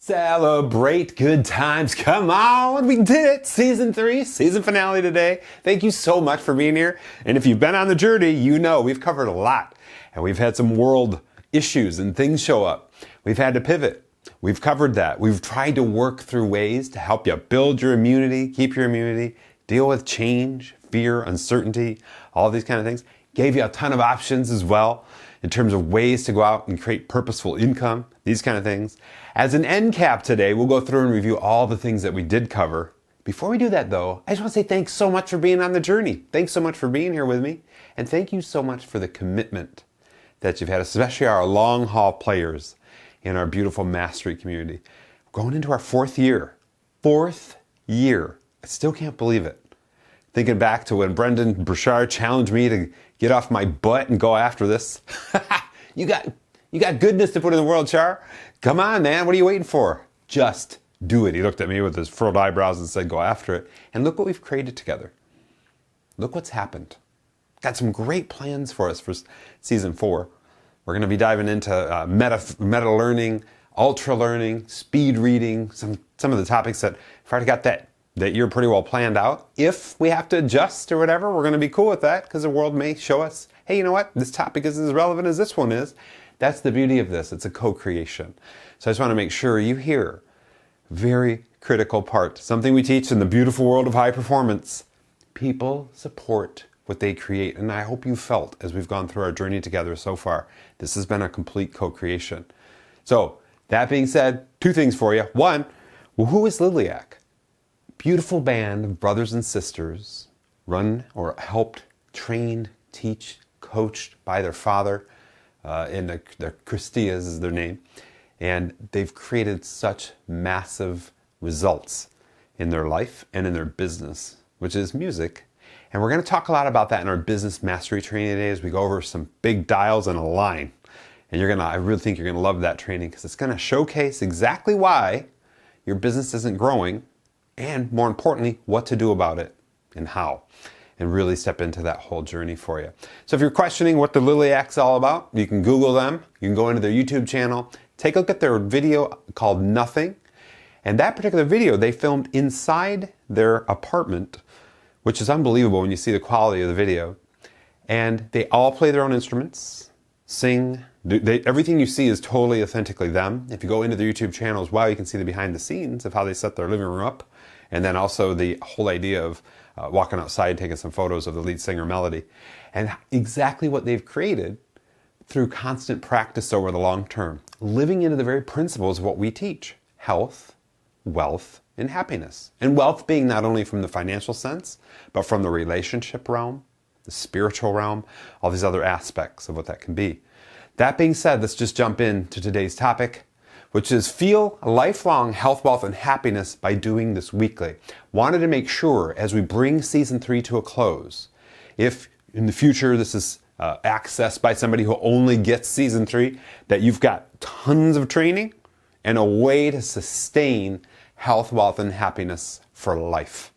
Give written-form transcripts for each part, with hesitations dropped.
Celebrate good times. Come on, we did it. Season 3, season finale today. Thank you so much for being here. And if you've been on the journey, you know we've covered a lot. And we've had some world issues and things show up. We've had to pivot. We've covered that. We've tried to work through ways to help you build your immunity, keep your immunity, deal with change, fear, uncertainty, all these kind of things. Gave you a ton of options as well in terms of ways to go out and create purposeful income, these kind of things. As an end cap today, we'll go through and review all the things that we did cover. Before we do that though, I just want to say thanks so much for being on the journey. Thanks so much for being here with me. And thank you so much for the commitment that you've had, especially our long haul players in our beautiful mastery community. Going into our 4th year. 4th year. I still can't believe it. Thinking back to when Brendan Burchard challenged me to get off my butt and go after this. You got goodness to put in the world, Char. Come on, man. What are you waiting for? Just do it. He looked at me with his furrowed eyebrows and said, go after it. And look what we've created together. Look what's happened. Got some great plans for us for season 4. We're going to be diving into meta learning, ultra learning, speed reading, some of the topics that I've already got that year pretty well planned out. If we have to adjust or whatever, we're going to be cool with that because the world may show us, hey, you know what? This topic is as relevant as this one is. That's the beauty of this. It's a co-creation. So I just want to make sure you hear very critical part, something we teach in the beautiful world of high performance. People support what they create. And I hope you felt as we've gone through our journey together so far, this has been a complete co-creation. So that being said, 2 things for you. 1, well, who is LILIAC? Beautiful band of brothers and sisters run or helped, trained, teach, coached by their father, and their Christias is their name. And they've created such massive results in their life and in their business, which is music. And we're going to talk a lot about that in our business mastery training today as we go over some big dials and a line. And I really think you're going to love that training because it's going to showcase exactly why your business isn't growing and more importantly, what to do about it and how, and really step into that whole journey for you. So if you're questioning what the LILIAC's all about, you can Google them, you can go into their YouTube channel, take a look at their video called Nothing. And that particular video they filmed inside their apartment, which is unbelievable when you see the quality of the video. And they all play their own instruments, sing. Everything you see is totally authentically them. If you go into their YouTube channel as well, you can see the behind the scenes of how they set their living room up. And then also the whole idea of walking outside, taking some photos of the lead singer Melody. And exactly what they've created through constant practice over the long term. Living into the very principles of what we teach. Health, wealth, and happiness. And wealth being not only from the financial sense, but from the relationship realm, the spiritual realm, all these other aspects of what that can be. That being said, let's just jump into today's topic, which is feel lifelong health, wealth, and happiness by doing this weekly. Wanted to make sure as we bring season 3 to a close, if in the future this is accessed by somebody who only gets season 3, that you've got tons of training and a way to sustain health, wealth, and happiness for life.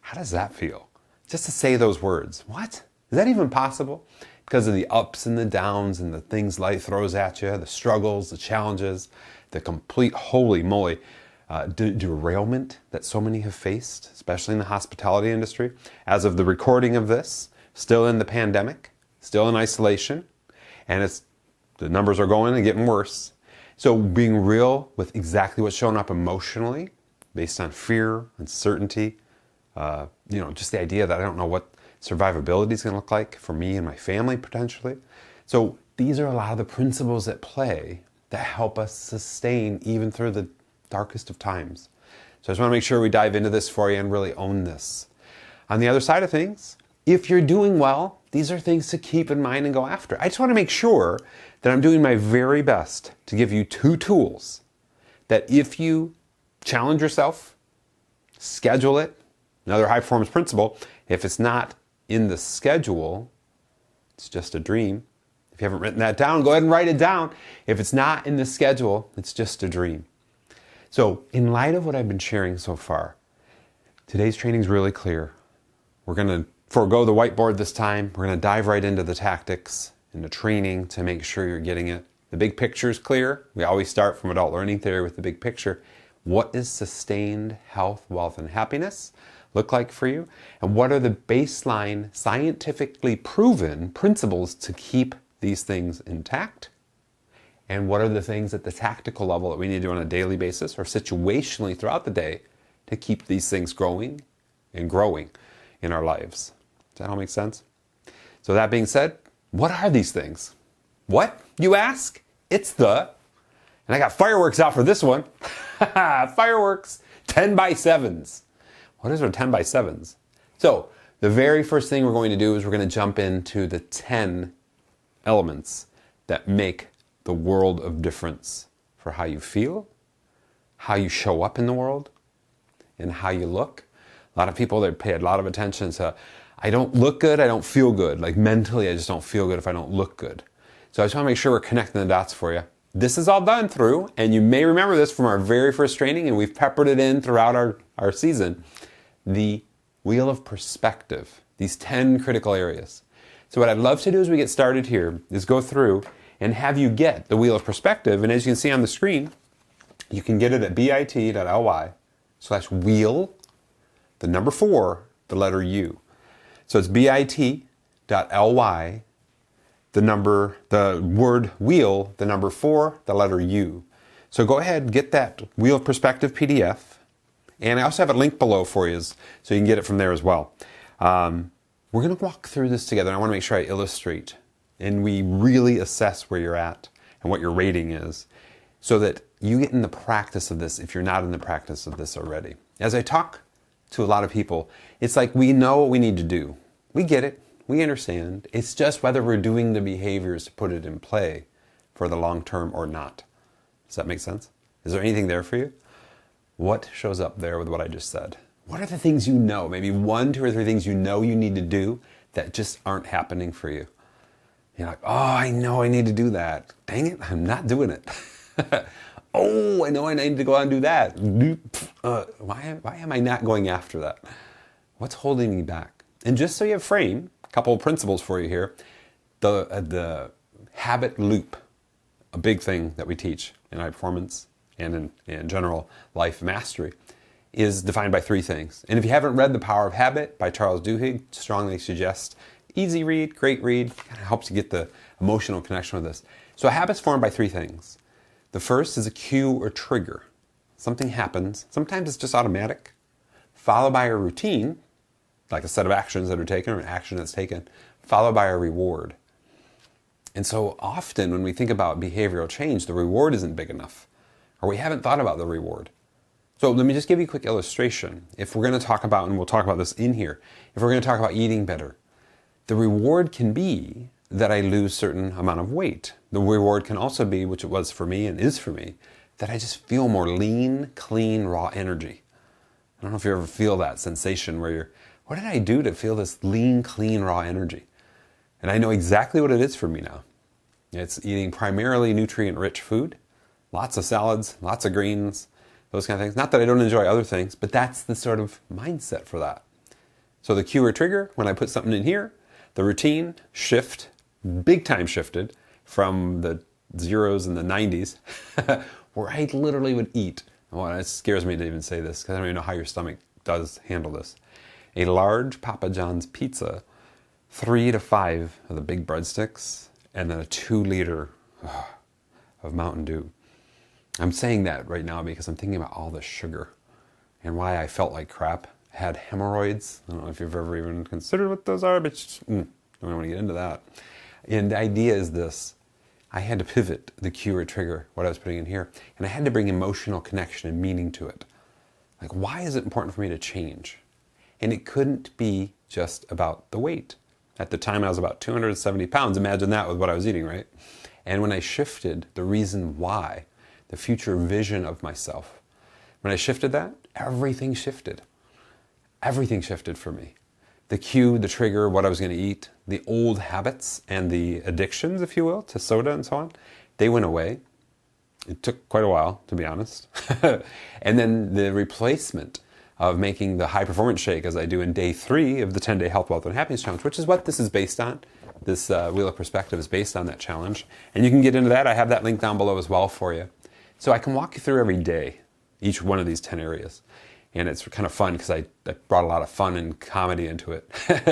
How does that feel? Just to say those words. What? Is that even possible? Because of the ups and the downs and the things life throws at you, the struggles, the challenges, the complete holy moly derailment that so many have faced, especially in the hospitality industry. As of the recording of this, still in the pandemic, still in isolation, and the numbers are going and getting worse. So being real with exactly what's showing up emotionally, based on fear, uncertainty, just the idea that I don't know what survivability is going to look like for me and my family potentially. So these are a lot of the principles at play that help us sustain even through the darkest of times. So I just want to make sure we dive into this for you and really own this. On the other side of things, if you're doing well, these are things to keep in mind and go after. I just want to make sure that I'm doing my very best to give you 2 tools that if you challenge yourself, schedule it, another high performance principle, if it's not in the schedule, it's just a dream. If you haven't written that down, go ahead and write it down. If it's not in the schedule, it's just a dream. So in light of what I've been sharing so far, today's training is really clear. We're going to forego the whiteboard this time. We're going to dive right into the tactics and the training to make sure you're getting it The big picture is clear. We always start from adult learning theory with the big picture. What is sustained health, wealth, and happiness look like for you? And what are the baseline, scientifically proven principles to keep these things intact? And what are the things at the tactical level that we need to do on a daily basis or situationally throughout the day to keep these things growing and growing in our lives? Does that all make sense? So that being said, what are these things? What, you ask? It's and I got fireworks out for this one. Fireworks, 10 by 7s. What is our 10 by 7s? So the very first thing we're going to do is we're going to jump into the 10 elements that make the world of difference for how you feel, how you show up in the world, and how you look. A lot of people, they pay a lot of attention to, I don't look good, I don't feel good. Like mentally, I just don't feel good if I don't look good. So I just want to make sure we're connecting the dots for you. This is all done through, and you may remember this from our very first training, and we've peppered it in throughout our season, the wheel of perspective, these 10 critical areas. So what I'd love to do as we get started here is go through and have you get the wheel of perspective. And as you can see on the screen, you can get it at bit.ly/wheel, the number 4, the letter U. So it's bit.ly, the word wheel, the number 4, the letter U. So go ahead and get that wheel of perspective PDF. And I also have a link below for you so you can get it from there as well. We're going to walk through this together. I want to make sure I illustrate and we really assess where you're at and what your rating is so that you get in the practice of this if you're not in the practice of this already. As I talk to a lot of people, it's like we know what we need to do. We get it. We understand. It's just whether we're doing the behaviors to put it in play for the long term or not. Does that make sense? Is there anything there for you? What shows up there with what I just said? What are the things you know? Maybe 1, 2, or 3 things you know you need to do that just aren't happening for you. You're like, oh, I know I need to do that. Dang it, I'm not doing it. Oh, I know I need to go out and do that. Why am I not going after that? What's holding me back? And just so you have a frame, a couple of principles for you here. The habit loop, a big thing that we teach in high performance and in general life mastery, is defined by 3 things. And if you haven't read The Power of Habit by Charles Duhigg, strongly suggest. Easy read, great read, kind of helps you get the emotional connection with this. So a habit's formed by 3 things. The first is a cue or trigger. Something happens, sometimes it's just automatic, followed by a routine, like a set of actions that are taken or an action that's taken, followed by a reward. And so often when we think about behavioral change, the reward isn't big enough, or we haven't thought about the reward. So let me just give you a quick illustration. If we're going to talk about, and we'll talk about this in here, if we're going to talk about eating better, the reward can be that I lose a certain amount of weight. The reward can also be, which it was for me and is for me, that I just feel more lean, clean, raw energy. I don't know if you ever feel that sensation where you're, what did I do to feel this lean, clean, raw energy? And I know exactly what it is for me now. It's eating primarily nutrient-rich food, lots of salads, lots of greens, those kind of things. Not that I don't enjoy other things, but that's the sort of mindset for that. So the cue or trigger, when I put something in here, the routine shift, big time shifted from the zeros in the 90s, where I literally would eat. Well, it scares me to even say this because I don't even know how your stomach does handle this. A large Papa John's pizza, 3 to 5 of the big breadsticks, and then a 2-liter of Mountain Dew. I'm saying that right now because I'm thinking about all the sugar and why I felt like crap. I had hemorrhoids. I don't know if you've ever even considered what those are, but don't want to get into that. And the idea is this. I had to pivot the cue or trigger, what I was putting in here, and I had to bring emotional connection and meaning to it. Like, why is it important for me to change? And it couldn't be just about the weight. At the time, I was about 270 pounds. Imagine that with what I was eating, right? And when I shifted the reason why, the future vision of myself, when I shifted that, everything shifted. Everything shifted for me. The cue, the trigger, what I was going to eat, the old habits and the addictions, if you will, to soda and so on, they went away. It took quite a while, to be honest. And then the replacement of making the high performance shake as I do in day 3 of the 10-day health, wealth, and happiness challenge, which is what this is based on. This Wheel of Perspective is based on that challenge. And you can get into that. I have that link down below as well for you. So I can walk you through every day, each one of these 10 areas. And it's kind of fun because I brought a lot of fun and comedy into it.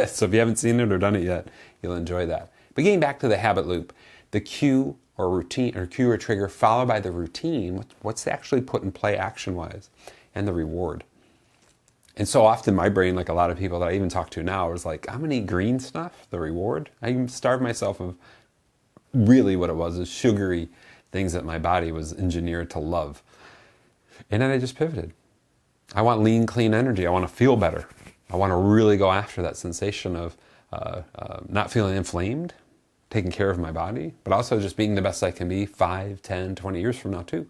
So if you haven't seen it or done it yet, you'll enjoy that. But getting back to the habit loop, the cue or routine, or cue or trigger followed by the routine, what's actually put in play action-wise, and the reward. And so often my brain, like a lot of people that I even talk to now, is like, I'm going to eat green stuff, the reward. I starved myself of really what it was, is sugary things that my body was engineered to love. And then I just pivoted. I want lean, clean energy. I want to feel better. I want to really go after that sensation of not feeling inflamed, taking care of my body, but also just being the best I can be 5, 10, 20 years from now too.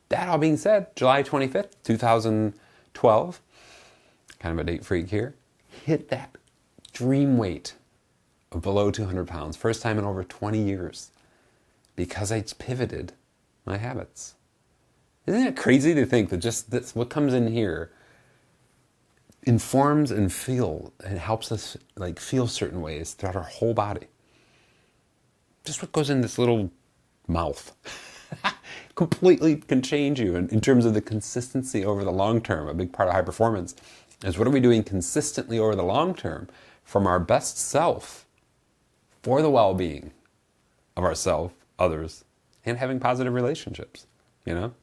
That all being said, July 25th, 2012, kind of a date freak here, hit that dream weight of below 200 pounds. First time in over 20 years because I pivoted my habits. Isn't it crazy to think that just this, what comes in here informs and helps us like feel certain ways throughout our whole body. Just what goes in this little mouth completely can change you in terms of the consistency over the long term. A big part of high performance is what are we doing consistently over the long term from our best self for the well-being of ourselves, others, and having positive relationships, you know?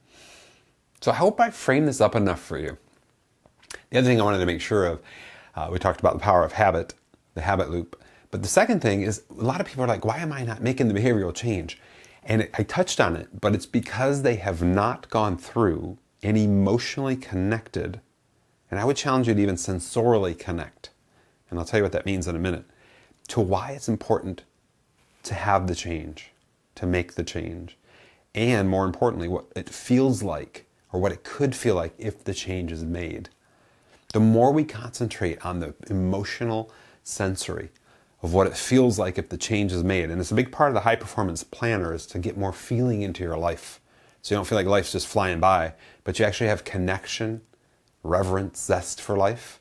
So I hope I framed this up enough for you. The other thing I wanted to make sure of, we talked about the power of habit, the habit loop. But the second thing is a lot of people are like, why am I not making the behavioral change? And I touched on it, but it's because they have not gone through and emotionally connected. And I would challenge you to even sensorially connect. And I'll tell you what that means in a minute. To why it's important to have the change, to make the change. And more importantly, what it feels like, or what it could feel like if the change is made. The more we concentrate on the emotional sensory of what it feels like if the change is made, and it's a big part of the high performance planner, is to get more feeling into your life. So you don't feel like life's just flying by, but you actually have connection, reverence, zest for life,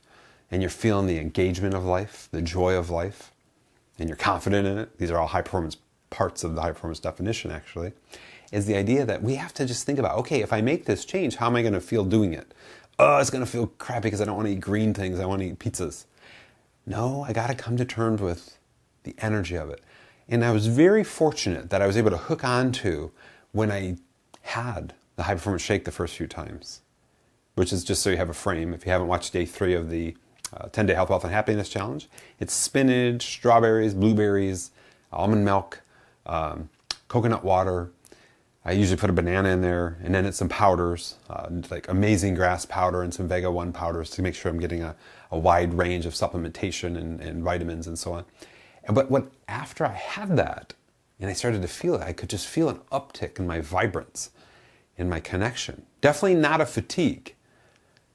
and you're feeling the engagement of life, the joy of life, and you're confident in it. These are all high performance parts of the high performance definition, actually. Is the idea that we have to just think about, okay, if I make this change, how am I going to feel doing it? Oh, it's going to feel crappy because I don't want to eat green things. I want to eat pizzas. No, I got to come to terms with the energy of it. And I was very fortunate that I was able to hook on to when I had the high performance shake the first few times, which is just so you have a frame. If you haven't watched day 3 of the 10-day health, wealth, and happiness challenge, it's spinach, strawberries, blueberries, almond milk, coconut water. I usually put a banana in there, and then it's some powders, like amazing grass powder and some Vega 1 powders to make sure I'm getting a wide range of supplementation and vitamins and so on. But after I had that, and I started to feel it, I could just feel an uptick in my vibrance, in my connection. Definitely not a fatigue.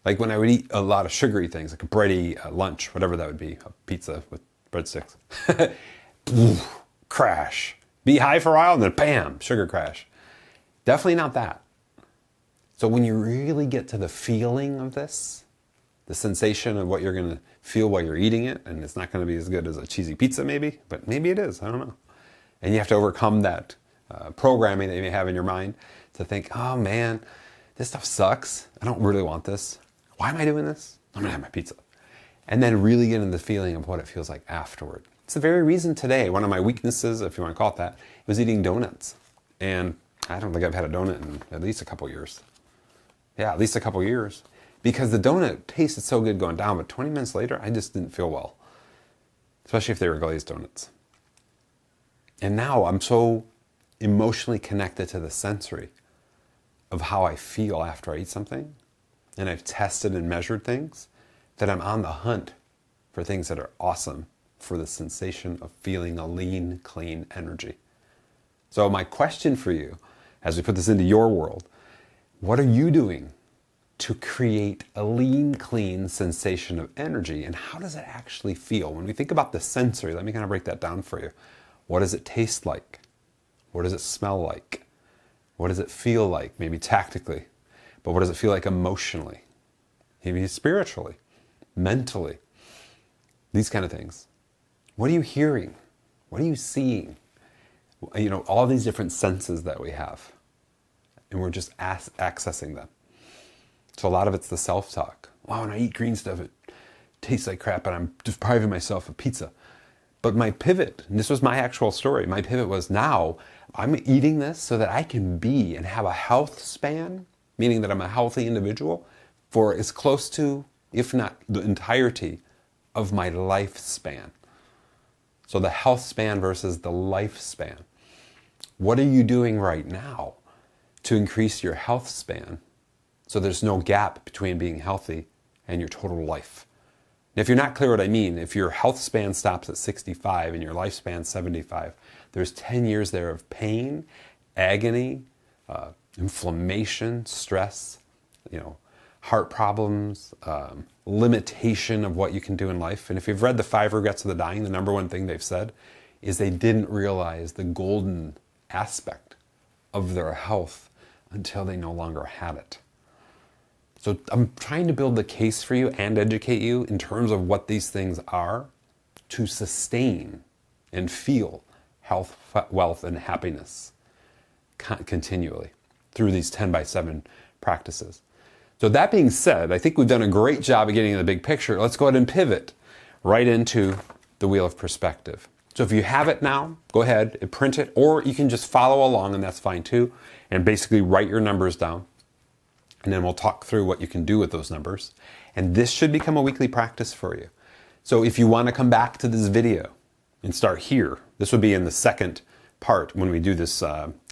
Like when I would eat a lot of sugary things, like a bready lunch, whatever that would be, a pizza with breadsticks. Crash. Be high for a while, and then bam, sugar crash. Definitely not that. So when you really get to the feeling of this, the sensation of what you're going to feel while you're eating it, and it's not going to be as good as a cheesy pizza maybe, but maybe it is, I don't know. And you have to overcome that programming that you may have in your mind to think, oh man, this stuff sucks. I don't really want this. Why am I doing this? I'm going to have my pizza. And then really get into the feeling of what it feels like afterward. It's the very reason today, one of my weaknesses, if you want to call it that, was eating donuts. And I don't think I've had a donut in at least a couple years. Yeah, at least a couple years. Because the donut tasted so good going down, but 20 minutes later, I just didn't feel well. Especially if they were glazed donuts. And now I'm so emotionally connected to the sensory of how I feel after I eat something. And I've tested and measured things that I'm on the hunt for things that are awesome for the sensation of feeling a lean, clean energy. So my question for you, as we put this into your world, what are you doing to create a lean, clean sensation of energy? And how does it actually feel? When we think about the sensory, let me kind of break that down for you. What does it taste like? What does it smell like? What does it feel like? Maybe tactically. But what does it feel like emotionally? Maybe spiritually, mentally. These kind of things. What are you hearing? What are you seeing? You know, all these different senses that we have, and we're just accessing them. So a lot of it's the self-talk. Wow, when I eat green stuff, it tastes like crap, and I'm depriving myself of pizza. But my pivot, and this was my actual story, my pivot was, now I'm eating this so that I can be and have a health span, meaning that I'm a healthy individual, for as close to, if not the entirety, of my lifespan. So the health span versus the lifespan. What are you doing right now to increase your health span so there's no gap between being healthy and your total life? And if you're not clear what I mean, if your health span stops at 65 and your lifespan 75, there's 10 years there of pain, agony, inflammation, stress, heart problems, limitation of what you can do in life. And if you've read The 5 Regrets of the Dying, the number one thing they've said is they didn't realize the golden aspect of their health until they no longer had it. So I'm trying to build the case for you and educate you in terms of what these things are to sustain and feel health, wealth, and happiness continually through these 10x7 practices. So that being said, I think we've done a great job of getting in the big picture. Let's go ahead and pivot right into the Wheel of Perspective. So if you have it now, go ahead and print it, or you can just follow along, and that's fine too, and basically write your numbers down. And then we'll talk through what you can do with those numbers. And this should become a weekly practice for you. So if you want to come back to this video and start here, this would be in the second part when we do this,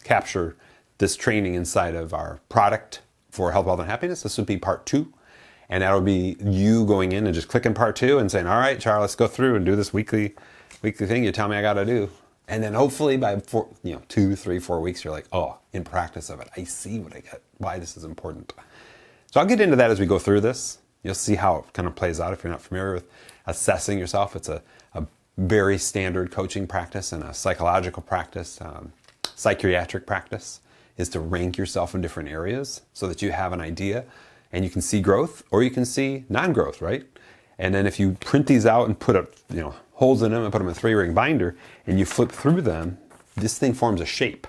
capture this training inside of our product for health, wealth, and happiness. This would be part 2. And that'll be you going in and just clicking part 2 and saying, all right, Charly, let's go through and do this weekly thing you tell me I got to do. And then hopefully by 2, 3, 4 weeks, you're like, oh, in practice of it, I see what I get, why this is important. So I'll get into that as we go through this. You'll see how it kind of plays out if you're not familiar with assessing yourself. It's a very standard coaching practice and a psychological practice, psychiatric practice, is to rank yourself in different areas so that you have an idea and you can see growth or you can see non-growth, right? And then if you print these out and put holes in them and put them in a 3-ring binder and you flip through them, this thing forms a shape.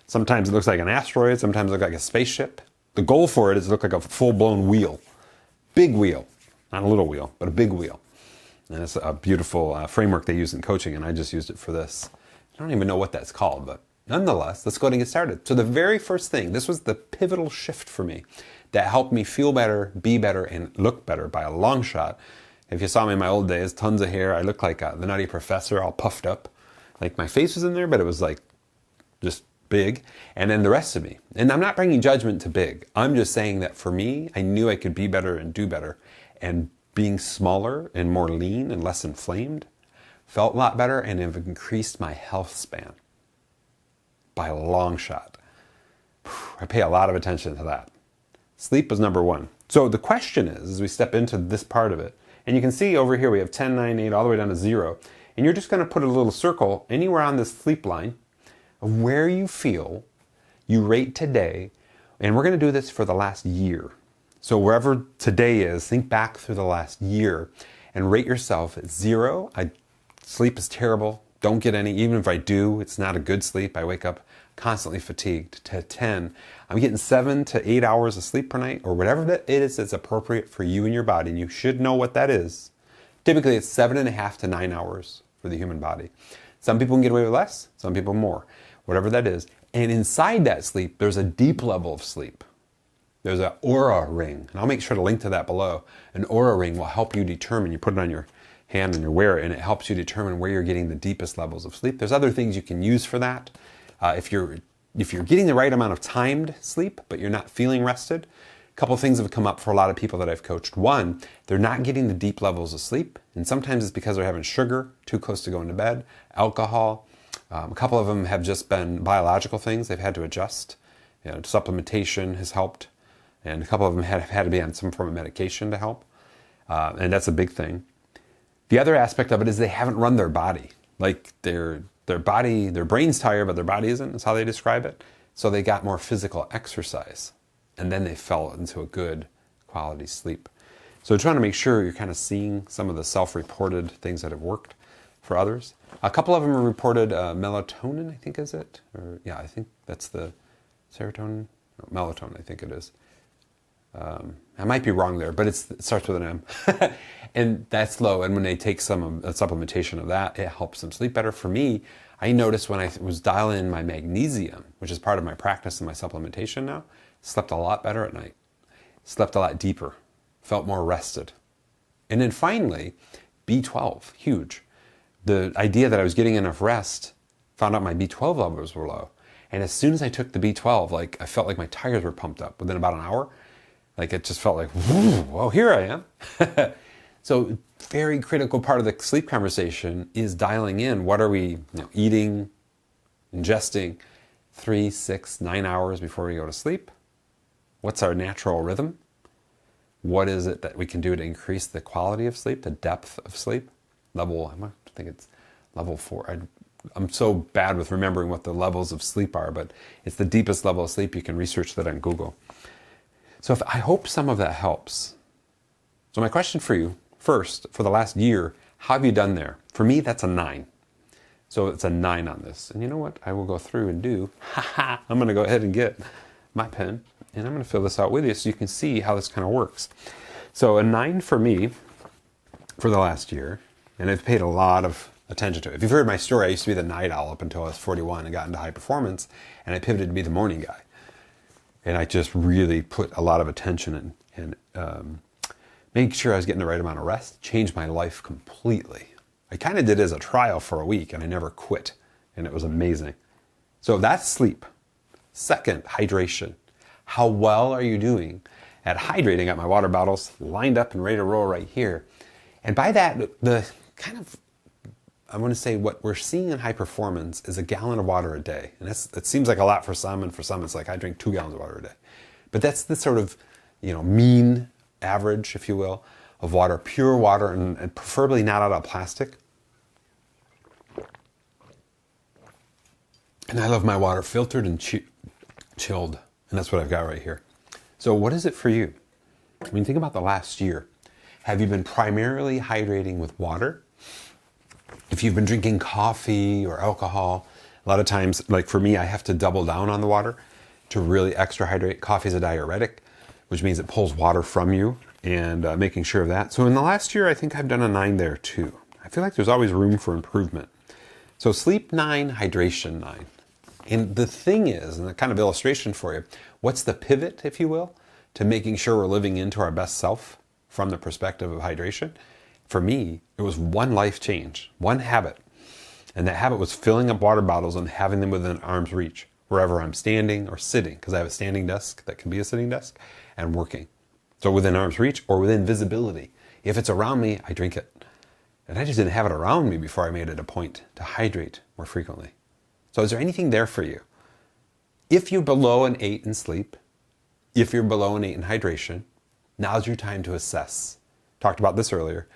Sometimes it looks like an asteroid, sometimes it looks like a spaceship. The goal for it is to look like a full-blown wheel. Big wheel. Not a little wheel, but a big wheel. And it's a beautiful framework they use in coaching, and I just used it for this. I don't even know what that's called, but nonetheless, let's go ahead and get started. So the very first thing, this was the pivotal shift for me that helped me feel better, be better, and look better by a long shot. If you saw me in my old days, tons of hair. I looked like the Nutty Professor, all puffed up. Like my face was in there, but it was like just big. And then the rest of me. And I'm not bringing judgment to big. I'm just saying that for me, I knew I could be better and do better. And being smaller and more lean and less inflamed felt a lot better and have increased my health span by a long shot. I pay a lot of attention to that. Sleep was number 1. So the question is, as we step into this part of it, and you can see over here we have 10, 9, 8, all the way down to 0. And you're just going to put a little circle anywhere on this sleep line of where you feel you rate today. And we're going to do this for the last year. So wherever today is, think back through the last year and rate yourself at 0. Sleep is terrible. Don't get any. Even if I do, it's not a good sleep. I wake up constantly fatigued. To 10, I'm getting 7 to 8 hours of sleep per night, or whatever that it is that's appropriate for you and your body. And you should know what that is. Typically, it's 7.5 to 9 hours for the human body. Some people can get away with less, some people more, whatever that is. And inside that sleep, there's a deep level of sleep. There's an aura ring, and I'll make sure to link to that below. An aura ring will help you determine, you put it on your hand and you wear it, and it helps you determine where you're getting the deepest levels of sleep. There's other things you can use for that. If you're getting the right amount of timed sleep, but you're not feeling rested, a couple of things have come up for a lot of people that I've coached. One, they're not getting the deep levels of sleep, and sometimes it's because they're having sugar too close to going to bed, alcohol. A couple of them have just been biological things they've had to adjust. Supplementation has helped, and a couple of them have had to be on some form of medication to help, and that's a big thing. The other aspect of it is they haven't run their body. Like their body, their brain's tired, but their body isn't, is how they describe it. So they got more physical exercise, and then they fell into a good quality sleep. So trying to make sure you're kind of seeing some of the self-reported things that have worked for others. A couple of them reported melatonin, I think is it? Or yeah, I think that's the serotonin. No, melatonin, I think it is. I might be wrong there, but it starts with an M. And that's low. And when they take some supplementation of that, it helps them sleep better. For me, I noticed when I was dialing in my magnesium, which is part of my practice and my supplementation now, slept a lot better at night. Slept a lot deeper. Felt more rested. And then finally, B12, huge. The idea that I was getting enough rest, found out my B12 levels were low. And as soon as I took the B12, like I felt like my tires were pumped up within about an hour. Like it just felt like, whoa, here I am. So very critical part of the sleep conversation is dialing in. What are we eating, ingesting 3, 6, 9 hours before we go to sleep? What's our natural rhythm? What is it that we can do to increase the quality of sleep, the depth of sleep? I think it's level 4. I'm so bad with remembering what the levels of sleep are, but it's the deepest level of sleep. You can research that on Google. So I hope some of that helps. So my question for you, first, for the last year, how have you done there? For me, that's a 9. So it's a 9 on this. And you know what I will go through and do? I'm going to go ahead and get my pen, and I'm going to fill this out with you so you can see how this kind of works. So a 9 for me for the last year, and I've paid a lot of attention to it. If you've heard my story, I used to be the night owl up until I was 41 and got into high performance, and I pivoted to be the morning guy. And I just really put a lot of attention and make sure I was getting the right amount of rest, changed my life completely. I kind of did it as a trial for a week, and I never quit, and it was amazing. So that's sleep. Second, hydration. How well are you doing at hydrating? I got my water bottles lined up and ready to roll right here. And by that, I want to say what we're seeing in high performance is a gallon of water a day. And it seems like a lot for some, and for some it's like I drink 2 gallons of water a day. But that's the sort of mean average, if you will, of water, pure water, and preferably not out of plastic. And I love my water filtered and chilled, and that's what I've got right here. So what is it for you? I mean, think about the last year. Have you been primarily hydrating with water? If you've been drinking coffee or alcohol, a lot of times, like for me, I have to double down on the water to really extra hydrate. Coffee is a diuretic, which means it pulls water from you, and making sure of that. So in the last year, I think I've done a 9 there too. I feel like there's always room for improvement. So sleep 9, hydration 9. And the thing is, and the kind of illustration for you, what's the pivot, if you will, to making sure we're living into our best self from the perspective of hydration? For me, it was one life change, one habit. And that habit was filling up water bottles and having them within arm's reach, wherever I'm standing or sitting, because I have a standing desk that can be a sitting desk, and working. So within arm's reach or within visibility. If it's around me, I drink it. And I just didn't have it around me before I made it a point to hydrate more frequently. So is there anything there for you? If you're below an 8 in sleep, if you're below an 8 in hydration, now's your time to assess. Talked about this earlier.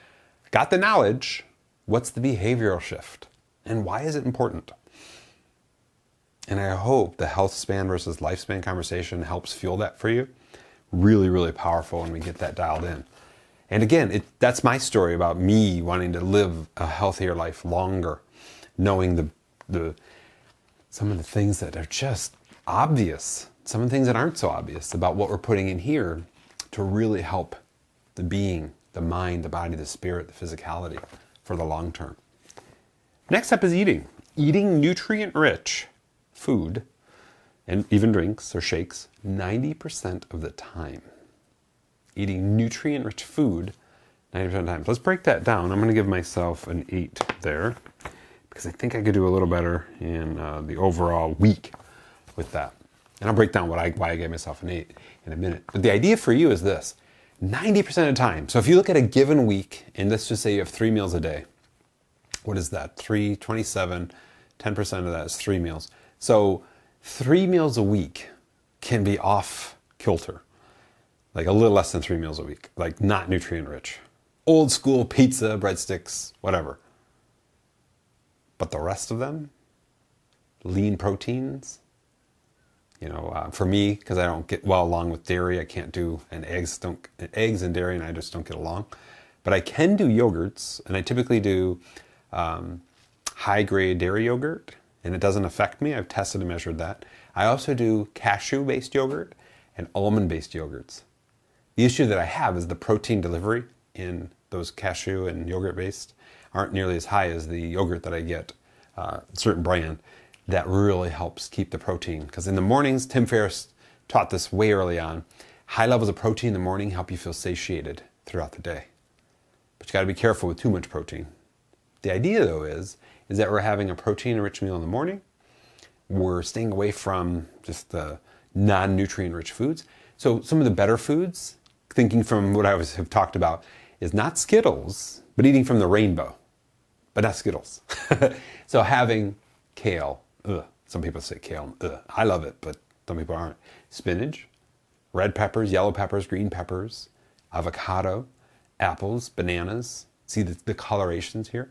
Got the knowledge. What's the behavioral shift? And why is it important? And I hope the health span versus lifespan conversation helps fuel that for you. Really, really powerful when we get that dialed in. And again, that's my story about me wanting to live a healthier life longer, knowing some of the things that are just obvious, some of the things that aren't so obvious about what we're putting in here to really help the being, the mind, the body, the spirit, the physicality for the long term. Next up is eating. Eating nutrient-rich food and even drinks or shakes 90% of the time. Eating nutrient-rich food 90% of the time. Let's break that down. I'm going to give myself an 8 there because I think I could do a little better in the overall week with that. And I'll break down why I gave myself an 8 in a minute. But the idea for you is this. 90% of the time. So if you look at a given week, and let's just say you have 3 meals a day. What is that? 3, 27, 10% of that is 3 meals. So 3 meals a week can be off kilter. Like a little less than 3 meals a week. Like not nutrient rich. Old school pizza, breadsticks, whatever. But the rest of them, lean proteins, for me, because I don't get well along with dairy, I can't do, and eggs and dairy, and I just don't get along. But I can do yogurts, and I typically do high-grade dairy yogurt, and it doesn't affect me. I've tested and measured that. I also do cashew-based yogurt and almond-based yogurts. The issue that I have is the protein delivery in those cashew and yogurt-based aren't nearly as high as the yogurt that I get, a certain brand, that really helps keep the protein. Because in the mornings, Tim Ferriss taught this way early on, high levels of protein in the morning help you feel satiated throughout the day. But you got to be careful with too much protein. The idea, though, is that we're having a protein-rich meal in the morning. We're staying away from just the non-nutrient-rich foods. So some of the better foods, thinking from what I have talked about, is not Skittles, but eating from the rainbow, but not Skittles. So having kale, some people say kale, I love it, but some people aren't. Spinach, red peppers, yellow peppers, green peppers, avocado, apples, bananas. See the colorations here?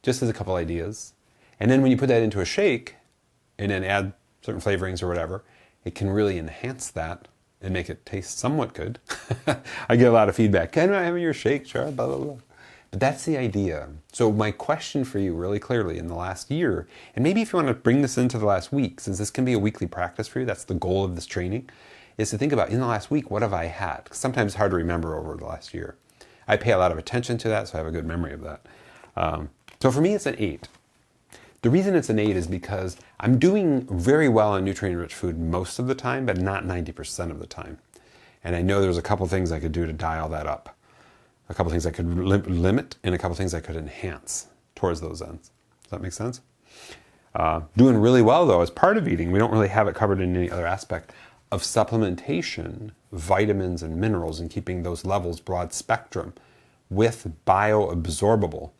Just as a couple ideas. And then when you put that into a shake and then add certain flavorings or whatever, it can really enhance that and make it taste somewhat good. I get a lot of feedback. Can I have your shake? Sure, blah, blah, blah. But that's the idea. So my question for you really clearly in the last year, and maybe if you want to bring this into the last week, since this can be a weekly practice for you, that's the goal of this training, is to think about in the last week, what have I had? Because sometimes it's hard to remember over the last year. I pay a lot of attention to that, so I have a good memory of that. So for me, it's an 8. The reason it's an 8 is because I'm doing very well on nutrient-rich food most of the time, but not 90% of the time. And I know there's a couple things I could do to dial that up. A couple things I could limit, and a couple things I could enhance towards those ends. Does that make sense? Doing really well, though, as part of eating. We don't really have it covered in any other aspect of supplementation, vitamins and minerals, and keeping those levels broad spectrum with bioabsorbable,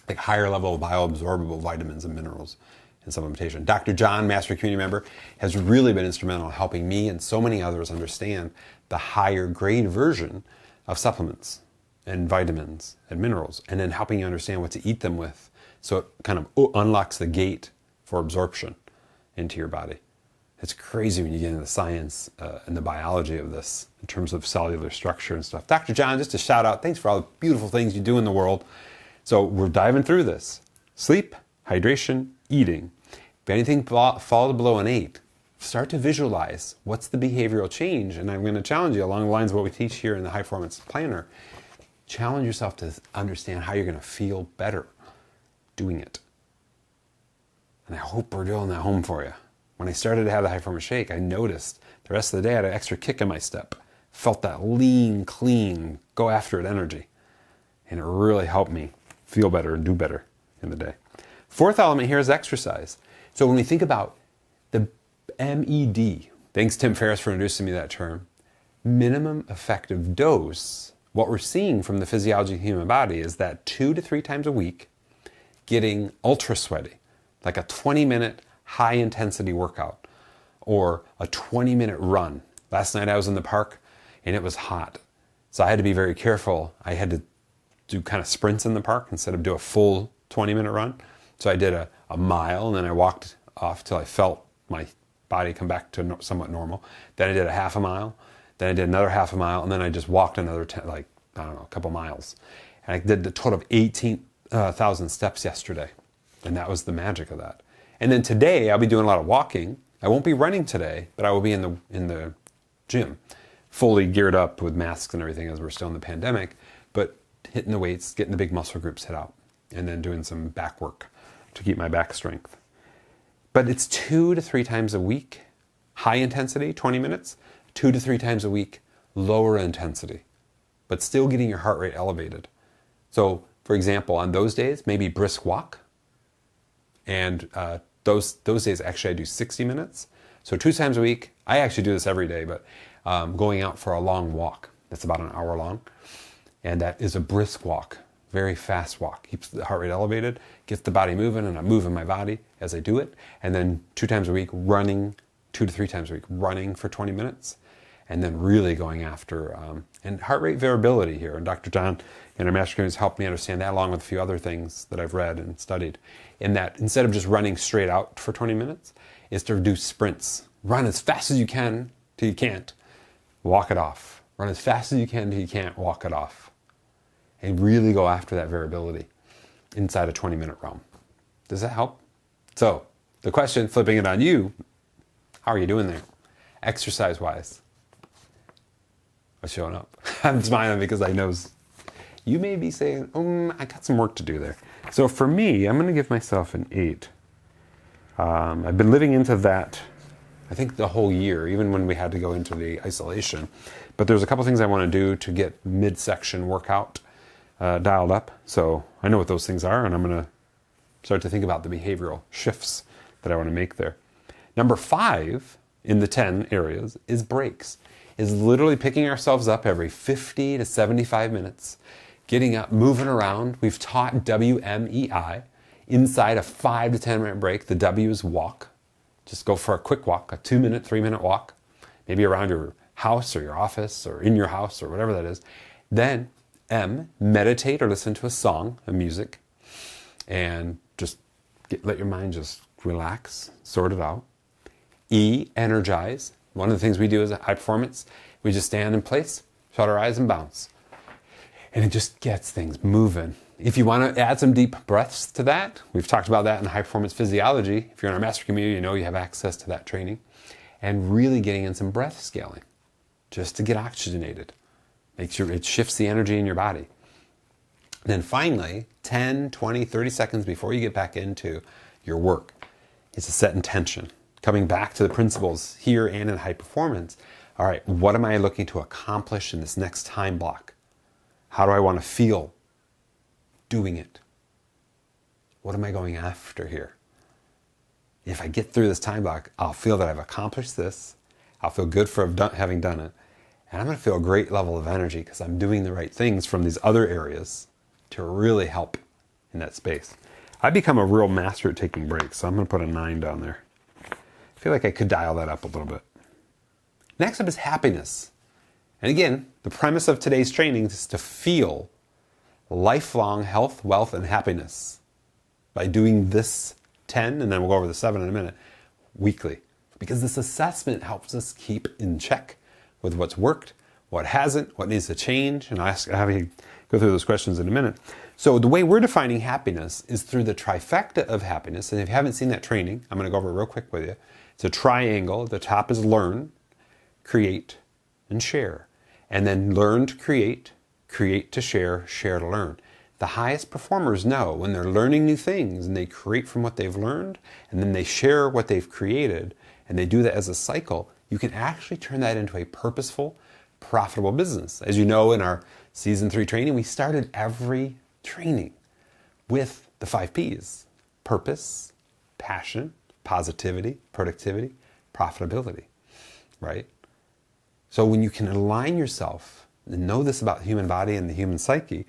like higher level bioabsorbable vitamins and minerals in supplementation. Dr. John, Master Community member, has really been instrumental in helping me and so many others understand the higher grade version of supplements and vitamins and minerals, and then helping you understand what to eat them with, so it kind of unlocks the gate for absorption into your body. It's crazy when you get into the science and the biology of this in terms of cellular structure and stuff. Dr. John, just a shout out. Thanks for all the beautiful things you do in the world. So we're diving through this. Sleep, hydration, eating. If anything falls below an 8, start to visualize what's the behavioral change. And I'm going to challenge you along the lines of what we teach here in the High Performance Planner. Challenge yourself to understand how you're going to feel better doing it. And I hope we're doing that home for you. When I started to have the High Performance Shake, I noticed the rest of the day I had an extra kick in my step. Felt that lean, clean, go after it energy. And it really helped me feel better and do better in the day. Fourth element here is exercise. So when we think about the MED, thanks Tim Ferriss for introducing me to that term, minimum effective dose, what we're seeing from the physiology of the human body is that 2 to 3 times a week, getting ultra sweaty, like a 20-minute high-intensity workout or a 20-minute run. Last night I was in the park and it was hot. So I had to be very careful. I had to do kind of sprints in the park instead of do a full 20-minute run. So I did a mile and then I walked off till I felt my body come back to somewhat normal. Then I did a half a mile. Then I did another half a mile, and then I just walked another, a couple miles. And I did a total of 18,000 steps yesterday. And that was the magic of that. And then today, I'll be doing a lot of walking. I won't be running today, but I will be in the gym, fully geared up with masks and everything as we're still in the pandemic, but hitting the weights, getting the big muscle groups hit out, and then doing some back work to keep my back strength. But it's 2 to 3 times a week, high intensity, 20 minutes, 2 to 3 times a week, lower intensity, but still getting your heart rate elevated. So, for example, on those days, maybe brisk walk. And those days, actually, I do 60 minutes. So 2 times a week, I actually do this every day, but going out for a long walk. That's about an hour long. And that is a brisk walk, very fast walk. Keeps the heart rate elevated, gets the body moving, and I'm moving my body as I do it. And then 2 times a week, running, 2 to 3 times a week, running for 20 minutes. And then really going after, and heart rate variability here. And Dr. John and our Master Community has helped me understand that along with a few other things that I've read and studied. In that instead of just running straight out for 20 minutes, is to do sprints. Run as fast as you can till you can't. Walk it off. Run as fast as you can till you can't. Walk it off. And really go after that variability. inside a 20-minute realm. Does that help? So the question, flipping it on you, how are you doing there? Exercise-wise. What's showing up? I'm smiling because I know you may be saying, I got some work to do there. So for me, I'm going to give myself an 8. I've been living into that, I think, the whole year, even when we had to go into the isolation. But there's a couple things I want to do to get midsection workout dialed up. So I know what those things are, and I'm going to start to think about the behavioral shifts that I want to make there. Number 5 in the 10 areas is breaks. Is literally picking ourselves up every 50 to 75 minutes, getting up, moving around. We've taught WMEI. Inside a 5 to 10 minute break, the W is walk. Just go for a quick walk, a 2-minute, 3-minute walk, maybe around your house or your office or in your house or whatever that is. Then M, meditate or listen to a song, a music, and just let your mind just relax, sort it out. E, energize. One of the things we do as a high performance, we just stand in place, shut our eyes and bounce. And it just gets things moving. If you want to add some deep breaths to that, we've talked about that in high performance physiology. If you're in our master community, you know you have access to that training. And really getting in some breath scaling, just to get oxygenated. Make sure it shifts the energy in your body. And then finally, 10, 20, 30 seconds before you get back into your work, is to set intention. Coming back to the principles here and in high performance. All right, what am I looking to accomplish in this next time block? How do I want to feel doing it? What am I going after here? If I get through this time block, I'll feel that I've accomplished this. I'll feel good for having done it. And I'm going to feel a great level of energy because I'm doing the right things from these other areas to really help in that space. I've become a real master at taking breaks, so I'm going to put a 9 down there. I feel like I could dial that up a little bit. Next up is happiness. And again, the premise of today's training is to feel lifelong health, wealth, and happiness by doing this 10, and then we'll go over the 7 in a minute, weekly. Because this assessment helps us keep in check with what's worked, what hasn't, what needs to change, and I'll have you go through those questions in a minute. So the way we're defining happiness is through the trifecta of happiness, and if you haven't seen that training, I'm going to go over it real quick with you. It's a triangle. At the top is learn, create, and share. And then learn to create to share to learn. The highest performers know when they're learning new things and they create from what they've learned and then they share what they've created and they do that as a cycle, you can actually turn that into a purposeful, profitable business. As you know, in our season 3 training, we started every training with the 5 Ps: purpose, passion, positivity, productivity, profitability, right? So when you can align yourself and know this about the human body and the human psyche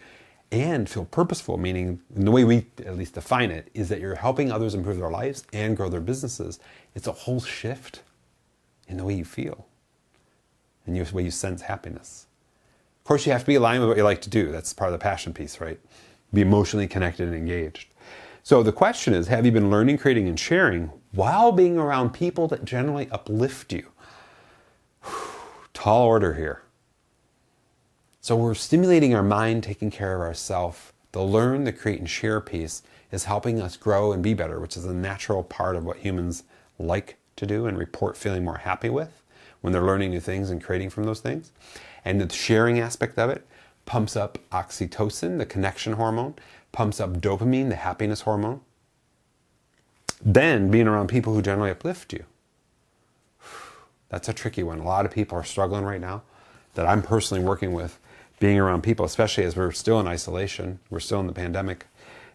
and feel purposeful, meaning in the way we at least define it, is that you're helping others improve their lives and grow their businesses. It's a whole shift in the way you feel and the way you sense happiness. Of course, you have to be aligned with what you like to do. That's part of the passion piece, right? Be emotionally connected and engaged. So the question is, have you been learning, creating, and sharing while being around people that generally uplift you? Tall order here. So we're stimulating our mind, taking care of ourselves. The learn, the create, and share piece is helping us grow and be better, which is a natural part of what humans like to do and report feeling more happy with when they're learning new things and creating from those things. And the sharing aspect of it pumps up oxytocin, the connection hormone, pumps up dopamine, the happiness hormone. Then being around people who generally uplift you. That's a tricky one. A lot of people are struggling right now that I'm personally working with, being around people, especially as we're still in isolation. We're still in the pandemic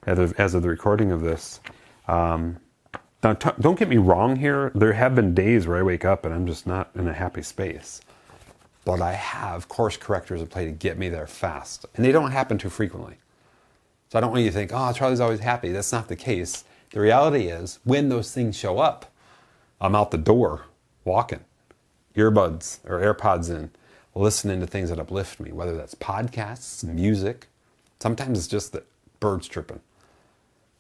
as of the recording of this. Now, don't get me wrong here. There have been days where I wake up and I'm just not in a happy space. But I have course correctors in play to get me there fast. And they don't happen too frequently. So I don't want you to think, oh, Charlie's always happy. That's not the case. The reality is, when those things show up, I'm out the door, walking, earbuds or AirPods in, listening to things that uplift me, whether that's podcasts, music. Sometimes it's just the birds chirping.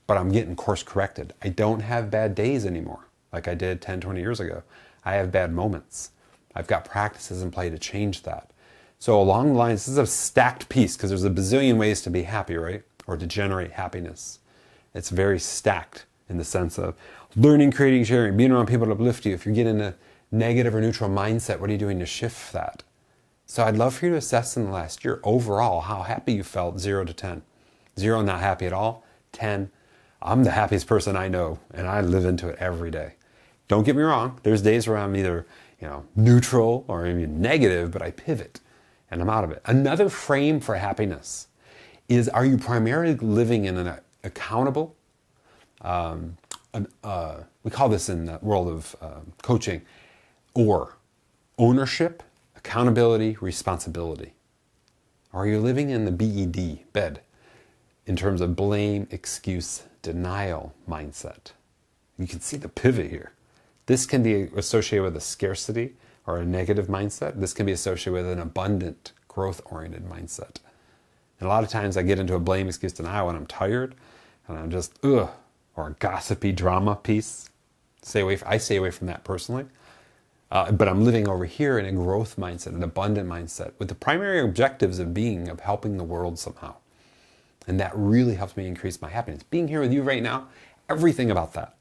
But I'm getting course corrected. I don't have bad days anymore like I did 10, 20 years ago. I have bad moments. I've got practices in play to change that. So along the lines, this is a stacked piece because there's a bazillion ways to be happy, right? Or to generate happiness. It's very stacked in the sense of learning, creating, sharing, being around people to uplift you. If you're getting a negative or neutral mindset, what are you doing to shift that? So I'd love for you to assess in the last year overall how happy you felt, 0 to 10. 0, not happy at all. 10, I'm the happiest person I know, and I live into it every day. Don't get me wrong. There's days where I'm either, neutral or even negative, but I pivot and I'm out of it. Another frame for happiness is, are you primarily living in an accountable, we call this in the world of coaching, or ownership, accountability, responsibility? Or are you living in the BED, bed, in terms of blame, excuse, denial mindset? You can see the pivot here. This can be associated with a scarcity or a negative mindset. This can be associated with an abundant, growth-oriented mindset. And a lot of times I get into a blame, excuse, denial when I'm tired, and I'm just, or a gossipy drama piece. I stay away from that personally. But I'm living over here in a growth mindset, an abundant mindset, with the primary objectives of helping the world somehow. And that really helps me increase my happiness. Being here with you right now, everything about that.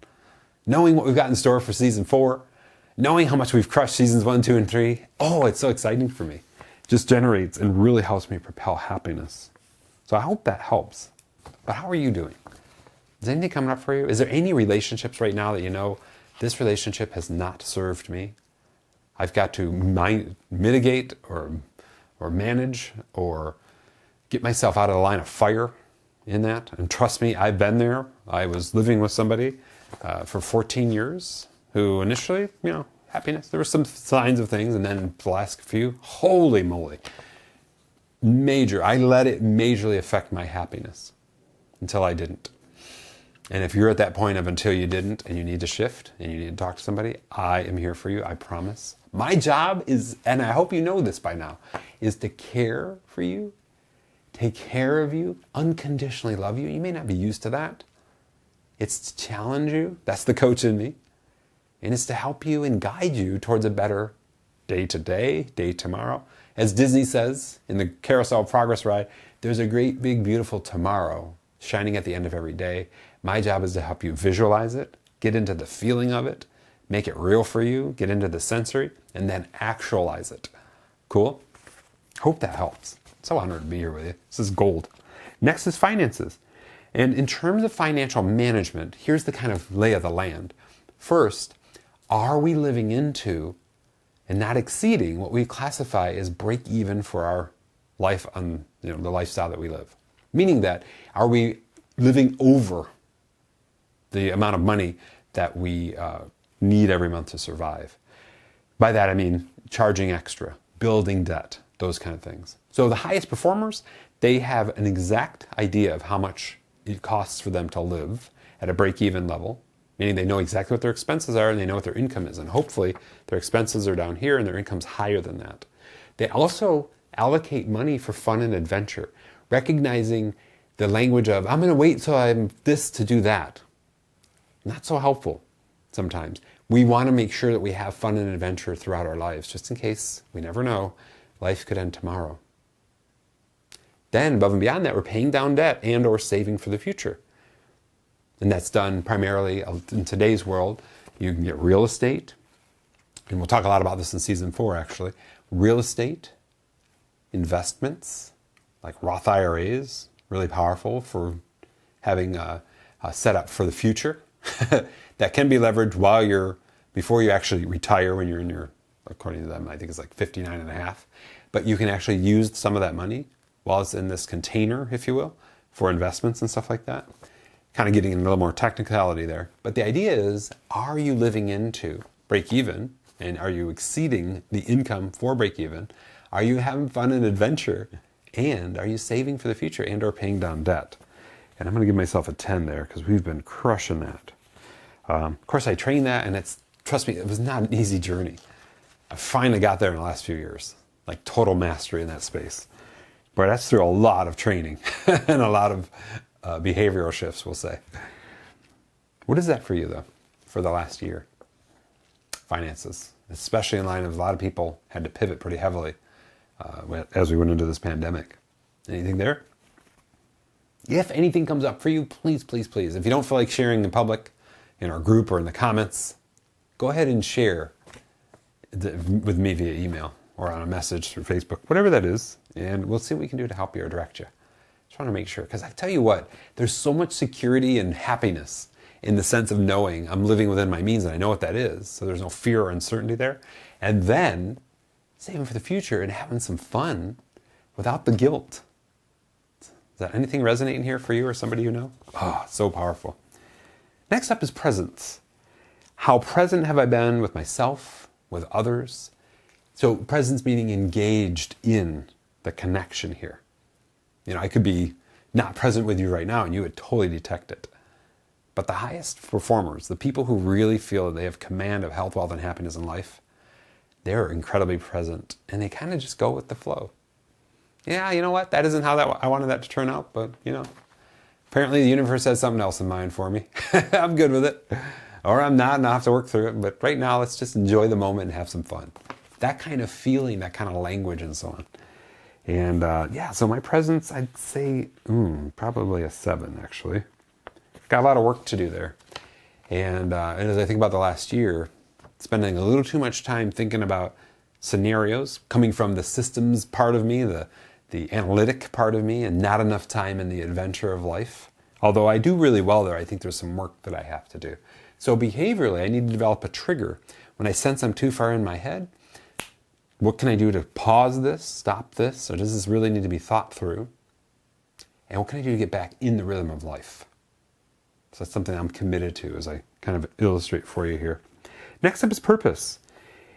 Knowing what we've got in store for season 4, knowing how much we've crushed seasons 1, 2, and 3. Oh, it's so exciting for me. Just generates and really helps me propel happiness. So I hope that helps. But how are you doing? Is anything coming up for you? Is there any relationships right now that this relationship has not served me? I've got to mitigate or manage or get myself out of the line of fire in that. And trust me, I've been there. I was living with somebody for 14 years who initially, happiness. There were some signs of things, and then the last few, holy moly, I let it majorly affect my happiness until I didn't. And if you're at that point of until you didn't and you need to shift and you need to talk to somebody, I am here for you, I promise. My job is, and I hope you know this by now, is to care for you, take care of you, unconditionally love you. You may not be used to that. It's to challenge you. That's the coach in me. And it's to help you and guide you towards a better day today, day tomorrow. As Disney says in the Carousel Progress Ride, there's a great, big, beautiful tomorrow shining at the end of every day. My job is to help you visualize it, get into the feeling of it, make it real for you, get into the sensory, and then actualize it. Cool? Hope that helps. So honored to be here with you. This is gold. Next is finances. And in terms of financial management, here's the kind of lay of the land. First, are we living into and not exceeding what we classify as break even for our life on the lifestyle that we live? Meaning that, are we living over the amount of money that we need every month to survive? By that I mean charging extra, building debt, those kind of things. So the highest performers, they have an exact idea of how much it costs for them to live at a break-even level, meaning they know exactly what their expenses are and they know what their income is. And hopefully their expenses are down here and their income's higher than that. They also allocate money for fun and adventure, recognizing the language of, I'm going to wait till I'm this to do that. Not so helpful sometimes. We want to make sure that we have fun and adventure throughout our lives, just in case, we never know, life could end tomorrow. Then, above and beyond that, we're paying down debt and or saving for the future. And that's done primarily in today's world. You can get real estate, and we'll talk a lot about this in season 4 actually. Real estate, investments, like Roth IRAs, really powerful for having a setup for the future. That can be leveraged before you actually retire when you're in your, according to them, I think it's like 59 and a half. But you can actually use some of that money while it's in this container, if you will, for investments and stuff like that. Kind of getting in a little more technicality there. But the idea is, are you living into break even? And are you exceeding the income for break even? Are you having fun and adventure? And are you saving for the future and or paying down debt? And I'm going to give myself a 10 there because we've been crushing that. Of course, I trained that, and trust me, it was not an easy journey. I finally got there in the last few years, like total mastery in that space. But that's through a lot of training and a lot of behavioral shifts, we'll say. What is that for you, though, for the last year? Finances, especially in line of a lot of people had to pivot pretty heavily as we went into this pandemic. Anything there? If anything comes up for you, please, please, please, if you don't feel like sharing in public, in our group or in the comments, go ahead and share with me via email or on a message through Facebook, whatever that is, and we'll see what we can do to help you or direct you. Just want to make sure, because I tell you what, there's so much security and happiness in the sense of knowing I'm living within my means and I know what that is, so there's no fear or uncertainty there. And then saving for the future and having some fun without the guilt. Is that anything resonating here for you or somebody you know? Oh, so powerful. Next up is presence. How present have I been with myself, with others? So presence meaning engaged in the connection here. You know, I could be not present with you right now and you would totally detect it. But the highest performers, the people who really feel that they have command of health, wealth, and happiness in life, they're incredibly present and they kind of just go with the flow. Yeah, you know what? That isn't how I wanted that to turn out, but you know, apparently the universe has something else in mind for me. I'm good with it. Or I'm not and I'll have to work through it. But right now, let's just enjoy the moment and have some fun. That kind of feeling, that kind of language and so on. And yeah, so my presence, I'd say probably a 7 actually. Got a lot of work to do there. And as I think about the last year, spending a little too much time thinking about scenarios coming from the systems part of me, the analytic part of me, and not enough time in the adventure of life. Although I do really well there, I think there's some work that I have to do. So behaviorally, I need to develop a trigger. When I sense I'm too far in my head, what can I do to pause this, stop this, or does this really need to be thought through? And what can I do to get back in the rhythm of life? So that's something I'm committed to as I kind of illustrate for you here. Next up is purpose.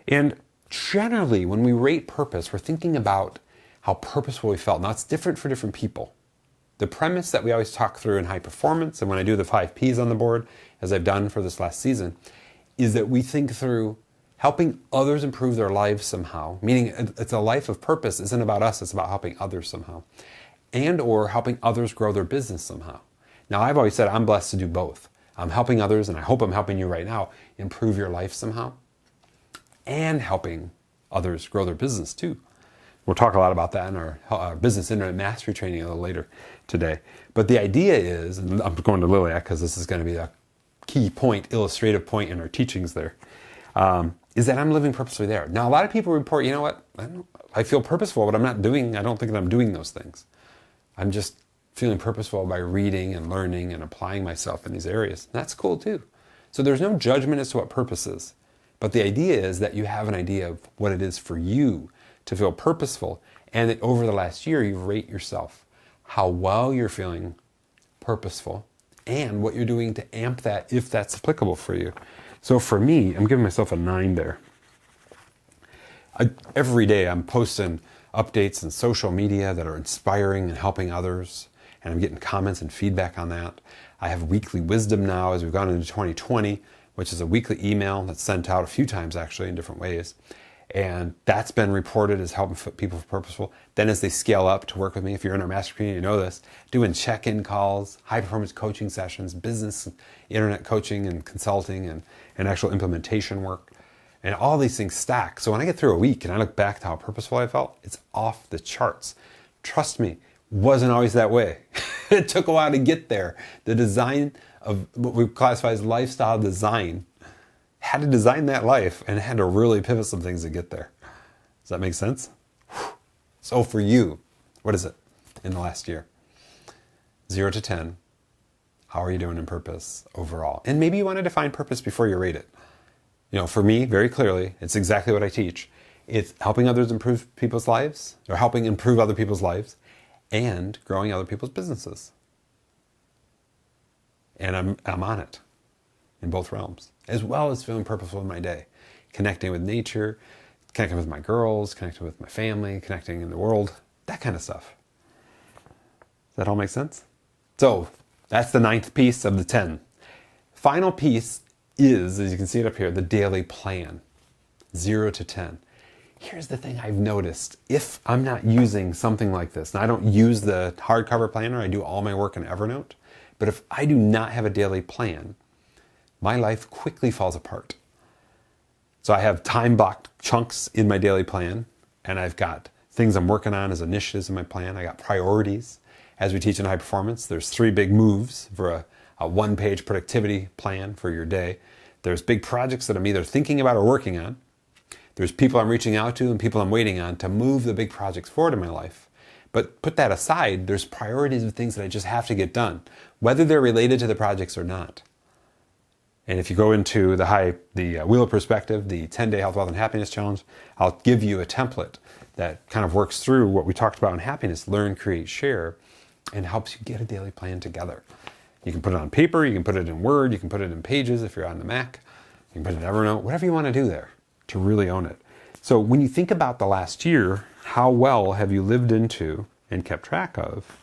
And generally, when we rate purpose, we're thinking about how purposeful we felt. Now, it's different for different people. The premise that we always talk through in high performance, and when I do the 5 Ps on the board, as I've done for this last season, is that we think through helping others improve their lives somehow, meaning it's a life of purpose. It isn't about us, it's about helping others somehow, and or helping others grow their business somehow. Now, I've always said I'm blessed to do both. I'm helping others, and I hope I'm helping you right now, improve your life somehow, and helping others grow their business too. We'll talk a lot about that in our business internet mastery training a little later today. But the idea is, and I'm going to LILIAC because this is going to be a key point, illustrative point in our teachings there, is that I'm living purposefully there. Now, a lot of people report, you know what, I feel purposeful, but I don't think that I'm doing those things. I'm just feeling purposeful by reading and learning and applying myself in these areas. That's cool too. So there's no judgment as to what purpose is. But the idea is that you have an idea of what it is for you to feel purposeful, and that over the last year you rate yourself, how well you're feeling purposeful, and what you're doing to amp that if that's applicable for you. So for me, I'm giving myself a 9 there. Every day I'm posting updates in social media that are inspiring and helping others, and I'm getting comments and feedback on that. I have weekly wisdom now as we've gone into 2020, which is a weekly email that's sent out a few times actually in different ways. And that's been reported as helping people feel purposeful. Then as they scale up to work with me, if you're in our master community, you know this, doing check-in calls, high-performance coaching sessions, business, internet coaching and consulting and actual implementation work. And all these things stack. So when I get through a week and I look back to how purposeful I felt, it's off the charts. Trust me, wasn't always that way. It took a while to get there. The design of what we classify as lifestyle design had to design that life and had to really pivot some things to get there. Does that make sense? So for you, what is it in the last year? 0 to 10. How are you doing in purpose overall? And maybe you want to define purpose before you rate it. You know, for me, very clearly, it's exactly what I teach. It's helping others improve people's lives, or helping improve other people's lives, and growing other people's businesses. And I'm on it in both realms, as well as feeling purposeful in my day, connecting with nature, connecting with my girls, connecting with my family, connecting in the world, that kind of stuff. Does that all make sense? So that's the 9th piece of the 10. Final piece is, as you can see it up here, the daily plan, 0 to 10. Here's the thing I've noticed. If I'm not using something like this, and I don't use the hardcover planner, I do all my work in Evernote, but if I do not have a daily plan, my life quickly falls apart. So I have time-blocked chunks in my daily plan, and I've got things I'm working on as initiatives in my plan. I got priorities, As we teach in high performance, there's 3 big moves for a one-page productivity plan for your day. There's big projects that I'm either thinking about or working on. There's people I'm reaching out to and people I'm waiting on to move the big projects forward in my life. But put that aside, there's priorities of things that I just have to get done, whether they're related to the projects or not. And if you go into the Wheel of Perspective, the 10-day Health, Wealth, and Happiness Challenge, I'll give you a template that kind of works through what we talked about in happiness, learn, create, share, and helps you get a daily plan together. You can put it on paper, you can put it in Word, you can put it in Pages if you're on the Mac, you can put it in Evernote, whatever you want to do there to really own it. So when you think about the last year, how well have you lived into and kept track of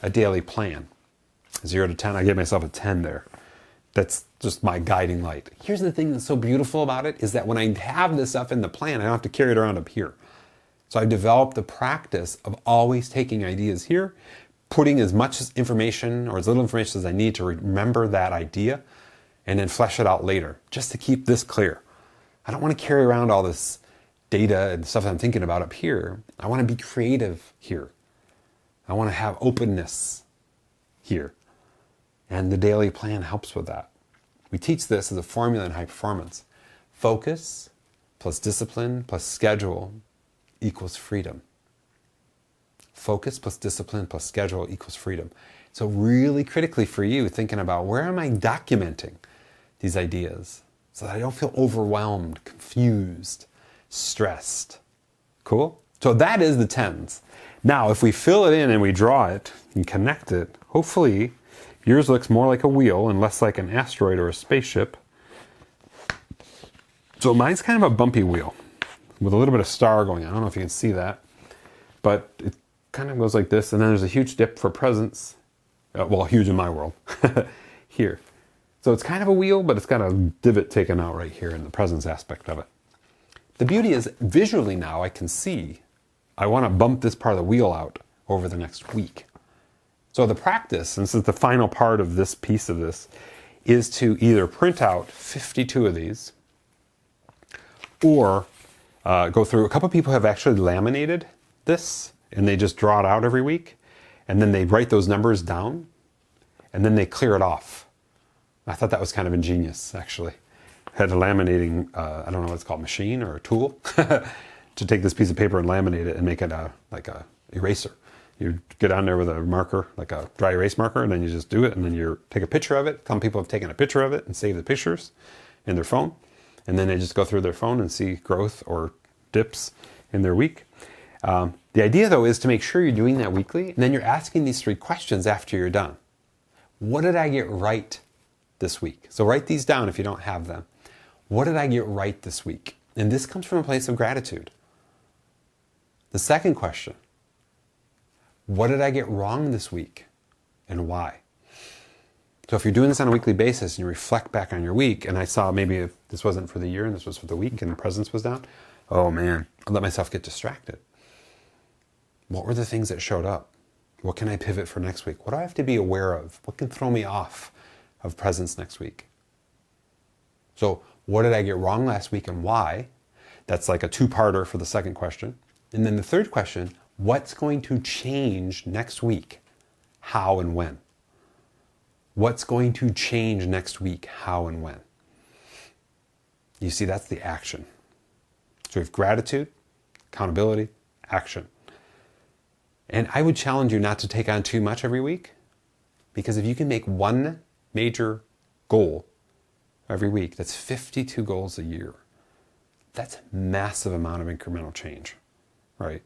a daily plan? 0 to 10, I gave myself a 10 there. That's just my guiding light. Here's the thing that's so beautiful about it is that when I have this stuff in the plan, I don't have to carry it around up here. So I developed the practice of always taking ideas here, putting as much information or as little information as I need to remember that idea, and then flesh it out later, just to keep this clear. I don't want to carry around all this data and stuff that I'm thinking about up here. I want to be creative here. I want to have openness here. And the daily plan helps with that. We teach this as a formula in high performance. Focus plus discipline plus schedule equals freedom. Focus plus discipline plus schedule equals freedom. So really critically for you, thinking about where am I documenting these ideas so that I don't feel overwhelmed, confused, stressed. Cool? So that is the 10s. Now, if we fill it in and we draw it and connect it, hopefully yours looks more like a wheel and less like an asteroid or a spaceship. So mine's kind of a bumpy wheel with a little bit of star going on. I don't know if you can see that, but it kind of goes like this. And then there's a huge dip for presence. Well, huge in my world here. So it's kind of a wheel, but it's got a divot taken out right here in the presence aspect of it. The beauty is visually now I can see I want to bump this part of the wheel out over the next week. So the practice, and this is the final part of this piece of this, is to either print out 52 of these or go through. A couple people have actually laminated this and they just draw it out every week and then they write those numbers down and then they clear it off. I thought that was kind of ingenious, actually. Had a laminating, I don't know what it's called, machine or a tool to take this piece of paper and laminate it and make it like a eraser. You get on there with a marker, like a dry erase marker, and then you just do it, and then you take a picture of it. Some people have taken a picture of it and saved the pictures in their phone, and then they just go through their phone and see growth or dips in their week. The idea, though, is to make sure you're doing that weekly, and then you're asking these 3 questions after you're done. What did I get right this week? So write these down if you don't have them. What did I get right this week? And this comes from a place of gratitude. The second question, what did I get wrong this week and why? So if you're doing this on a weekly basis and you reflect back on your week, and I saw maybe if this wasn't for the year and this was for the week and the presence was down, oh man, I let myself get distracted. What were the things that showed up? What can I pivot for next week? What do I have to be aware of? What can throw me off of presence next week? So what did I get wrong last week and why? That's like a 2-parter for the second question. And then the third question, what's going to change next week? How and when? What's going to change next week? How and when? You see, that's the action. So we have gratitude, accountability, action. And I would challenge you not to take on too much every week, because if you can make one major goal every week, that's 52 goals a year. That's a massive amount of incremental change, right?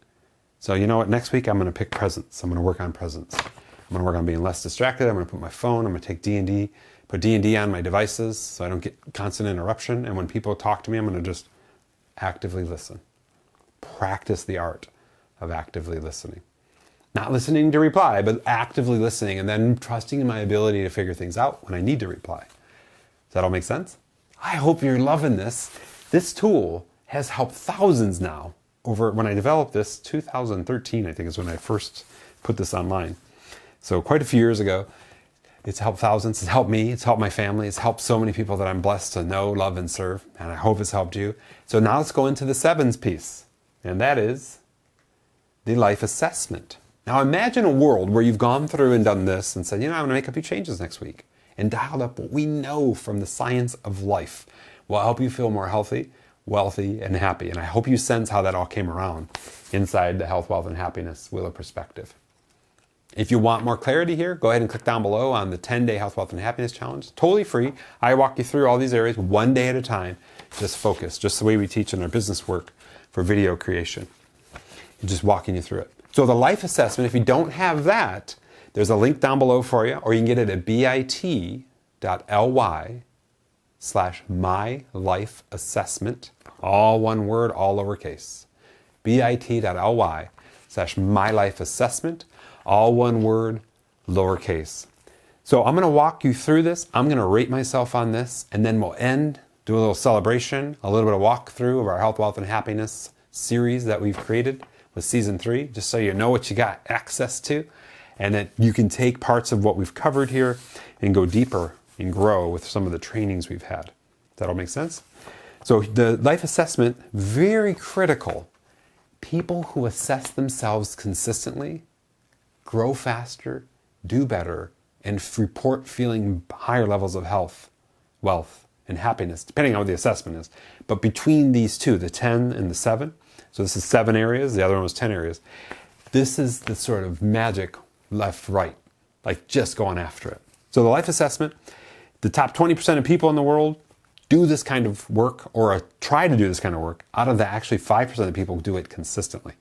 So you know what? Next week I'm going to pick presence. I'm going to work on presence. I'm going to work on being less distracted. I'm going to put my phone. I'm going to take D&D, put D&D on my devices so I don't get constant interruption. And when people talk to me, I'm going to just actively listen. Practice the art of actively listening. Not listening to reply, but actively listening and then trusting in my ability to figure things out when I need to reply. Does that all make sense? I hope you're loving this. This tool has helped thousands now. Over when I developed this, 2013, I think is when I first put this online. So quite a few years ago, it's helped thousands. It's helped me. It's helped my family. It's helped so many people that I'm blessed to know, love, and serve. And I hope it's helped you. So now let's go into the 7s piece. And that is the life assessment Now imagine a world where you've gone through and done this and said, I'm going to make a few changes next week, and dialed up what we know from the science of life will help you feel more healthy, wealthy, and happy. And I hope you sense how that all came around inside the Health, Wealth, and Happiness Wheel of Perspective. If you want more clarity here, go ahead and click down below on the 10-day Health, Wealth, and Happiness Challenge. Totally free. I walk you through all these areas one day at a time. Just focus, just the way we teach in our business work for video creation. And just walking you through it. So the life assessment, if you don't have that, there's a link down below for you, or you can get it at bit.ly/mylifeassessment. All one word, all lowercase. bit.ly/mylifeassessment. All one word, lowercase. So I'm going to walk you through this. I'm going to rate myself on this, and then we'll end, do a little celebration, a little bit of walkthrough of our Health, Wealth, and Happiness series that we've created with season 3, just so you know what you got access to, and that you can take parts of what we've covered here and go deeper and grow with some of the trainings we've had. That all make sense? So the life assessment, very critical. People who assess themselves consistently grow faster, do better, and report feeling higher levels of health, wealth, and happiness, depending on what the assessment is. But between these two, the 10 and the 7, so this is 7 areas, the other one was 10 areas. This is the sort of magic left, right, like just going after it. So the life assessment, the top 20% of people in the world do this kind of work, or try to do this kind of work. Out of that, actually 5% of people do it consistently.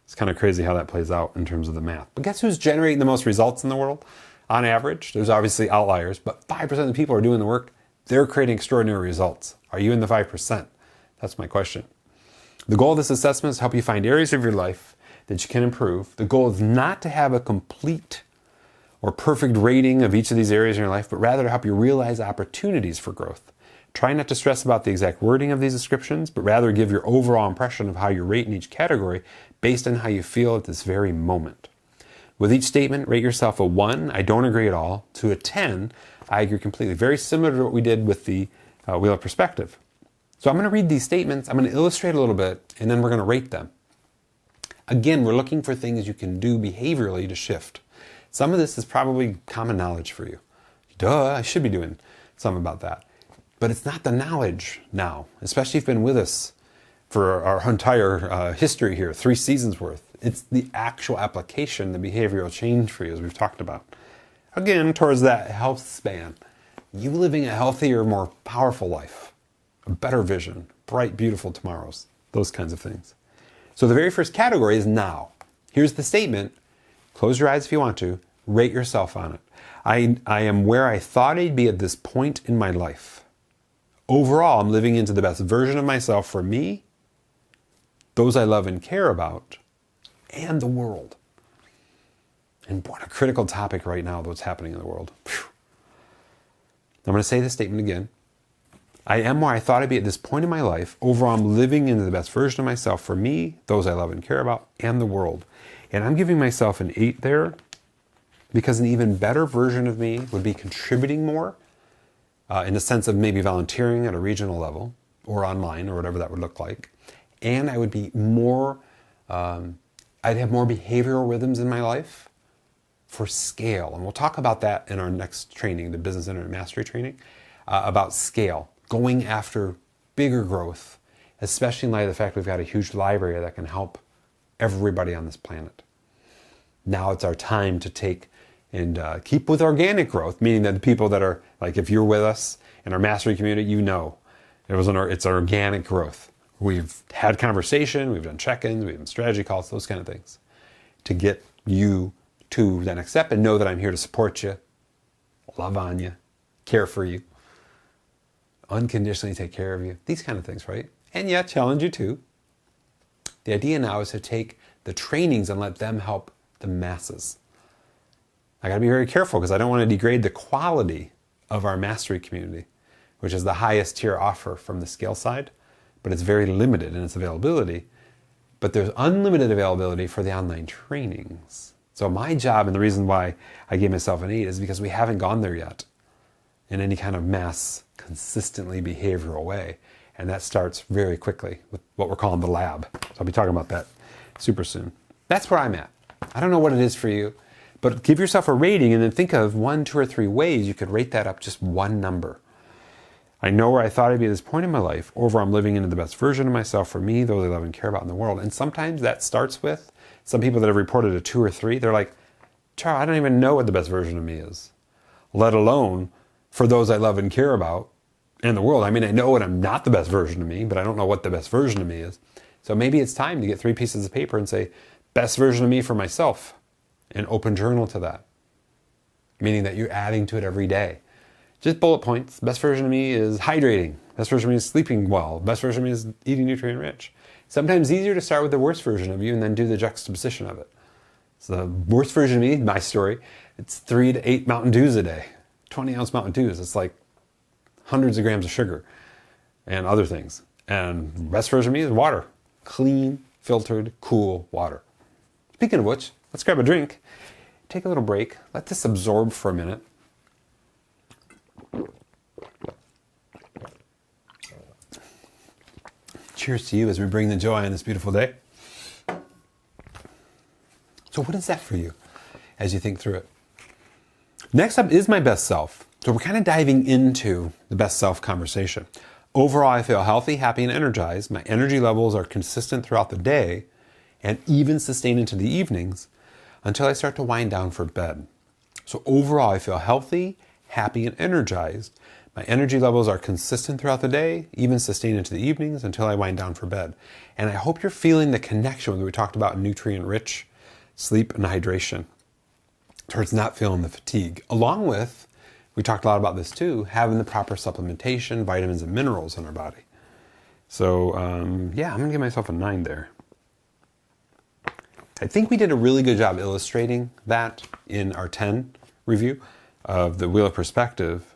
It's kind of crazy how that plays out in terms of the math. But guess who's generating the most results in the world? On average, there's obviously outliers, but 5% of the people are doing the work. They're creating extraordinary results. Are you in the 5%? That's my question. The goal of this assessment is to help you find areas of your life that you can improve. The goal is not to have a complete or perfect rating of each of these areas in your life, but rather to help you realize opportunities for growth. Try not to stress about the exact wording of these descriptions, but rather give your overall impression of how you rate in each category based on how you feel at this very moment. With each statement, rate yourself a 1, I don't agree at all, to a 10, I agree completely. Very similar to what we did with the Wheel of Perspective. So I'm going to read these statements, I'm going to illustrate a little bit, and then we're going to rate them. Again, we're looking for things you can do behaviorally to shift. Some of this is probably common knowledge for you. Duh, I should be doing something about that. But it's not the knowledge now, especially if you've been with us for our entire history here, 3 seasons worth. It's the actual application, the behavioral change for you, as we've talked about. Again, towards that health span. You living a healthier, more powerful life. A better vision, bright, beautiful tomorrows. Those kinds of things. So the very first category is now. Here's the statement. Close your eyes if you want to. Rate yourself on it. I am where I thought I'd be at this point in my life. Overall, I'm living into the best version of myself for me, those I love and care about, and the world. And what a critical topic right now, what's happening in the world. Whew. I'm going to say this statement again. I am where I thought I'd be at this point in my life. Overall, I'm living into the best version of myself for me, those I love and care about, and the world. And I'm giving myself an 8 there because an even better version of me would be contributing more in the sense of maybe volunteering at a regional level or online or whatever that would look like. And I would be more, I'd have more behavioral rhythms in my life for scale. And we'll talk about that in our next training, the Business Internet Mastery training, about scale, going after bigger growth, especially in light of the fact we've got a huge library that can help everybody on this planet. Now it's our time to take and keep with organic growth, meaning that the people that are, like if you're with us in our mastery community, you know it's organic growth. We've had conversation, we've done check-ins, we've done strategy calls, those kind of things, to get you to the next step and know that I'm here to support you, love on you, care for you, unconditionally take care of you, these kind of things, right? And yet challenge you too. The idea now is to take the trainings and let them help the masses. I got to be very careful because I don't want to degrade the quality of our mastery community, which is the highest tier offer from the scale side, but it's very limited in its availability. But there's unlimited availability for the online trainings. So my job, and the reason why I gave myself an 8, is because we haven't gone there yet in any kind of mass, consistently behavioral way. And that starts very quickly with what we're calling the lab. So I'll be talking about that super soon. That's where I'm at. I don't know what it is for you, but give yourself a rating and then think of 1, 2, or 3 ways you could rate that up just one number. I know where I thought I'd be at this point in my life. Overall, I'm living into the best version of myself for me, those I love and care about in the world. And sometimes that starts with some people that have reported a 2 or 3. They're like, Charles, I don't even know what the best version of me is, let alone for those I love and care about in the world. I mean, I know what I'm not the best version of me, but I don't know what the best version of me is. So maybe it's time to get 3 pieces of paper and say, best version of me for myself, and open journal to that. Meaning that you're adding to it every day. Just bullet points. Best version of me is hydrating. Best version of me is sleeping well. Best version of me is eating nutrient rich. Sometimes it's easier to start with the worst version of you and then do the juxtaposition of it. So the worst version of me, my story, it's 3 to 8 Mountain Dews a day. 20-ounce Mountain Dews. It's like hundreds of grams of sugar and other things. And the best version of me is water. Clean, filtered, cool water. Speaking of which, let's grab a drink. Take a little break. Let this absorb for a minute. Cheers to you as we bring the joy on this beautiful day. So what is that for you as you think through it? Next up is my best self. So we're kind of diving into the best self conversation. Overall, I feel healthy, happy, and energized. My energy levels are consistent throughout the day and even sustain into the evenings until I start to wind down for bed. So overall, I feel healthy, happy, and energized. My energy levels are consistent throughout the day, even sustain into the evenings until I wind down for bed. And I hope you're feeling the connection that we talked about in nutrient-rich sleep and hydration, towards not feeling the fatigue. Along with, we talked a lot about this too, having the proper supplementation, vitamins and minerals in our body. So yeah, I'm gonna give myself a 9 there. I think we did a really good job illustrating that in our 10 review of the Wheel of Perspective.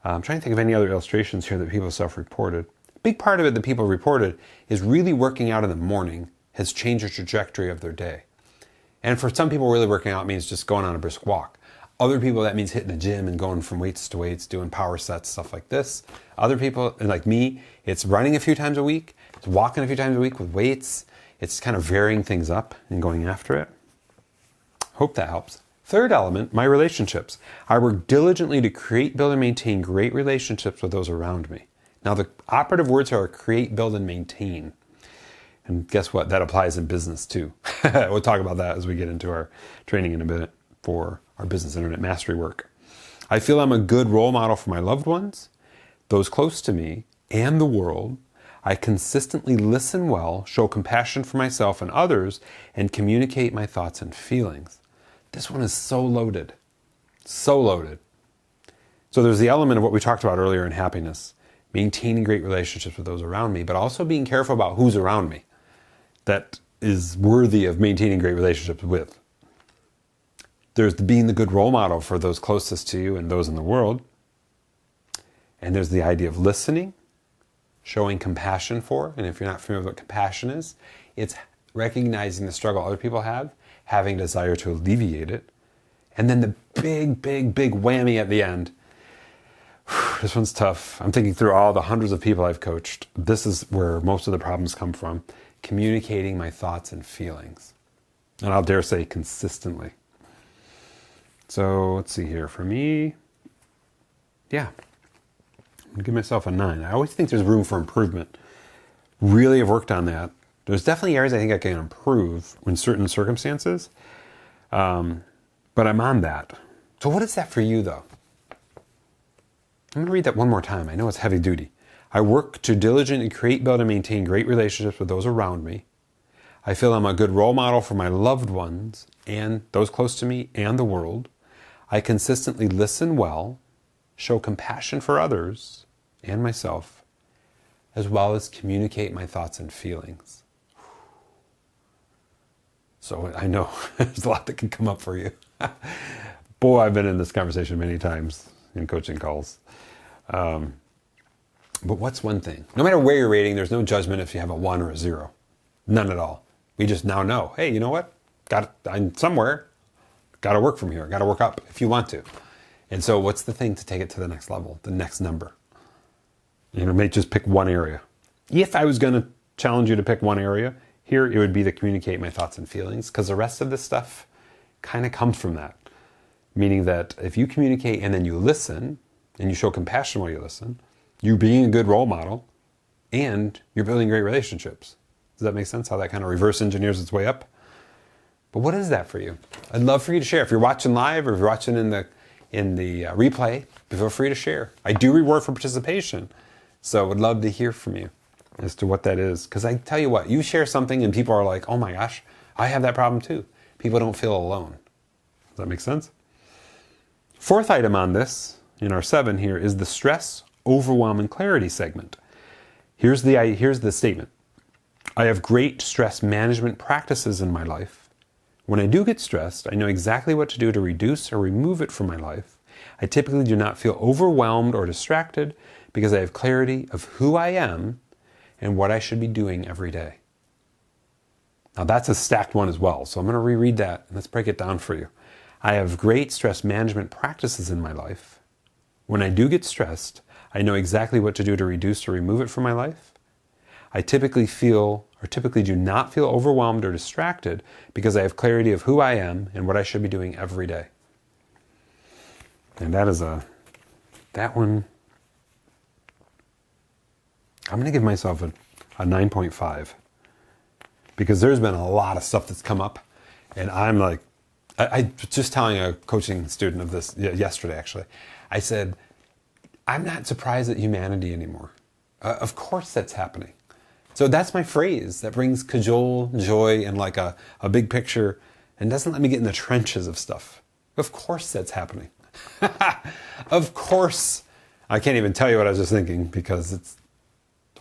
I'm trying to think of any other illustrations here that people self-reported. A big part of it that people reported is really working out in the morning has changed the trajectory of their day. And for some people, really working out means just going on a brisk walk. Other people, that means hitting the gym and going from weights to weights, doing power sets, stuff like this. Other people, like me, it's running a few times a week. It's walking a few times a week with weights. It's kind of varying things up and going after it. Hope that helps. Third element, my relationships. I work diligently to create, build, and maintain great relationships with those around me. Now, the operative words are create, build, and maintain. And guess what? That applies in business too. We'll talk about that as we get into our training in a minute for our business internet mastery work. I feel I'm a good role model for my loved ones, those close to me, and the world. I consistently listen well, show compassion for myself and others, and communicate my thoughts and feelings. This one is so loaded. So loaded. So there's the element of what we talked about earlier in happiness, maintaining great relationships with those around me, but also being careful about who's around me that is worthy of maintaining great relationships with. There's being the good role model for those closest to you and those in the world. And there's the idea of listening, showing compassion for, and if you're not familiar with what compassion is, it's recognizing the struggle other people have, having a desire to alleviate it. And then the big, big, big whammy at the end. This one's tough. I'm thinking through all the hundreds of people I've coached. This is where most of the problems come from. Communicating my thoughts and feelings. And I'll dare say consistently. So let's see here. For me, yeah, I'm going to give myself a 9. I always think there's room for improvement. Really have worked on that. There's definitely areas I think I can improve in certain circumstances. But I'm on that. So what is that for you though? I'm going to read that one more time. I know it's heavy duty. I work to diligently create, build, and maintain great relationships with those around me. I feel I'm a good role model for my loved ones and those close to me and the world. I consistently listen well, show compassion for others and myself, as well as communicate my thoughts and feelings. So I know there's a lot that can come up for you. Boy, I've been in this conversation many times in coaching calls. But what's one thing? No matter where you're rating, there's no judgment if you have a 1 or a 0. None at all. We just now know, hey, you know what? I'm somewhere. Got to work from here. Got to work up if you want to. And so what's the thing to take it to the next level, the next number? You know, may just pick one area. If I was going to challenge you to pick one area, Here, it would be to communicate my thoughts and feelings, because the rest of this stuff kind of comes from that. Meaning that if you communicate and then you listen, and you show compassion while you listen, you're being a good role model, and you're building great relationships. Does that make sense? How that kind of reverse engineers its way up? But what is that for you? I'd love for you to share. If you're watching live or if you're watching in the replay, feel free to share. I do reward for participation, so I would love to hear from you as to what that is. Because I tell you what, you share something and people are like, oh my gosh, I have that problem too. People don't feel alone. Does that make sense? Fourth item on this, in our 7 here, is the stress, overwhelm, and clarity segment. Here's the statement. I have great stress management practices in my life. When I do get stressed, I know exactly what to do to reduce or remove it from my life. I typically do not feel overwhelmed or distracted because I have clarity of who I am and what I should be doing every day. Now that's a stacked one as well, so I'm going to reread that and let's break it down for you. I have great stress management practices in my life. When I do get stressed, I know exactly what to do to reduce or remove it from my life. I typically do not feel overwhelmed or distracted because I have clarity of who I am and what I should be doing every day. And that one, I'm going to give myself a 9.5 because there's been a lot of stuff that's come up, and I'm like, I was just telling a coaching student of this yesterday actually. I said, I'm not surprised at humanity anymore. Of course that's happening. So that's my phrase that brings cajole, joy, and like a big picture and doesn't let me get in the trenches of stuff. Of course that's happening. Of course. I can't even tell you what I was just thinking because it's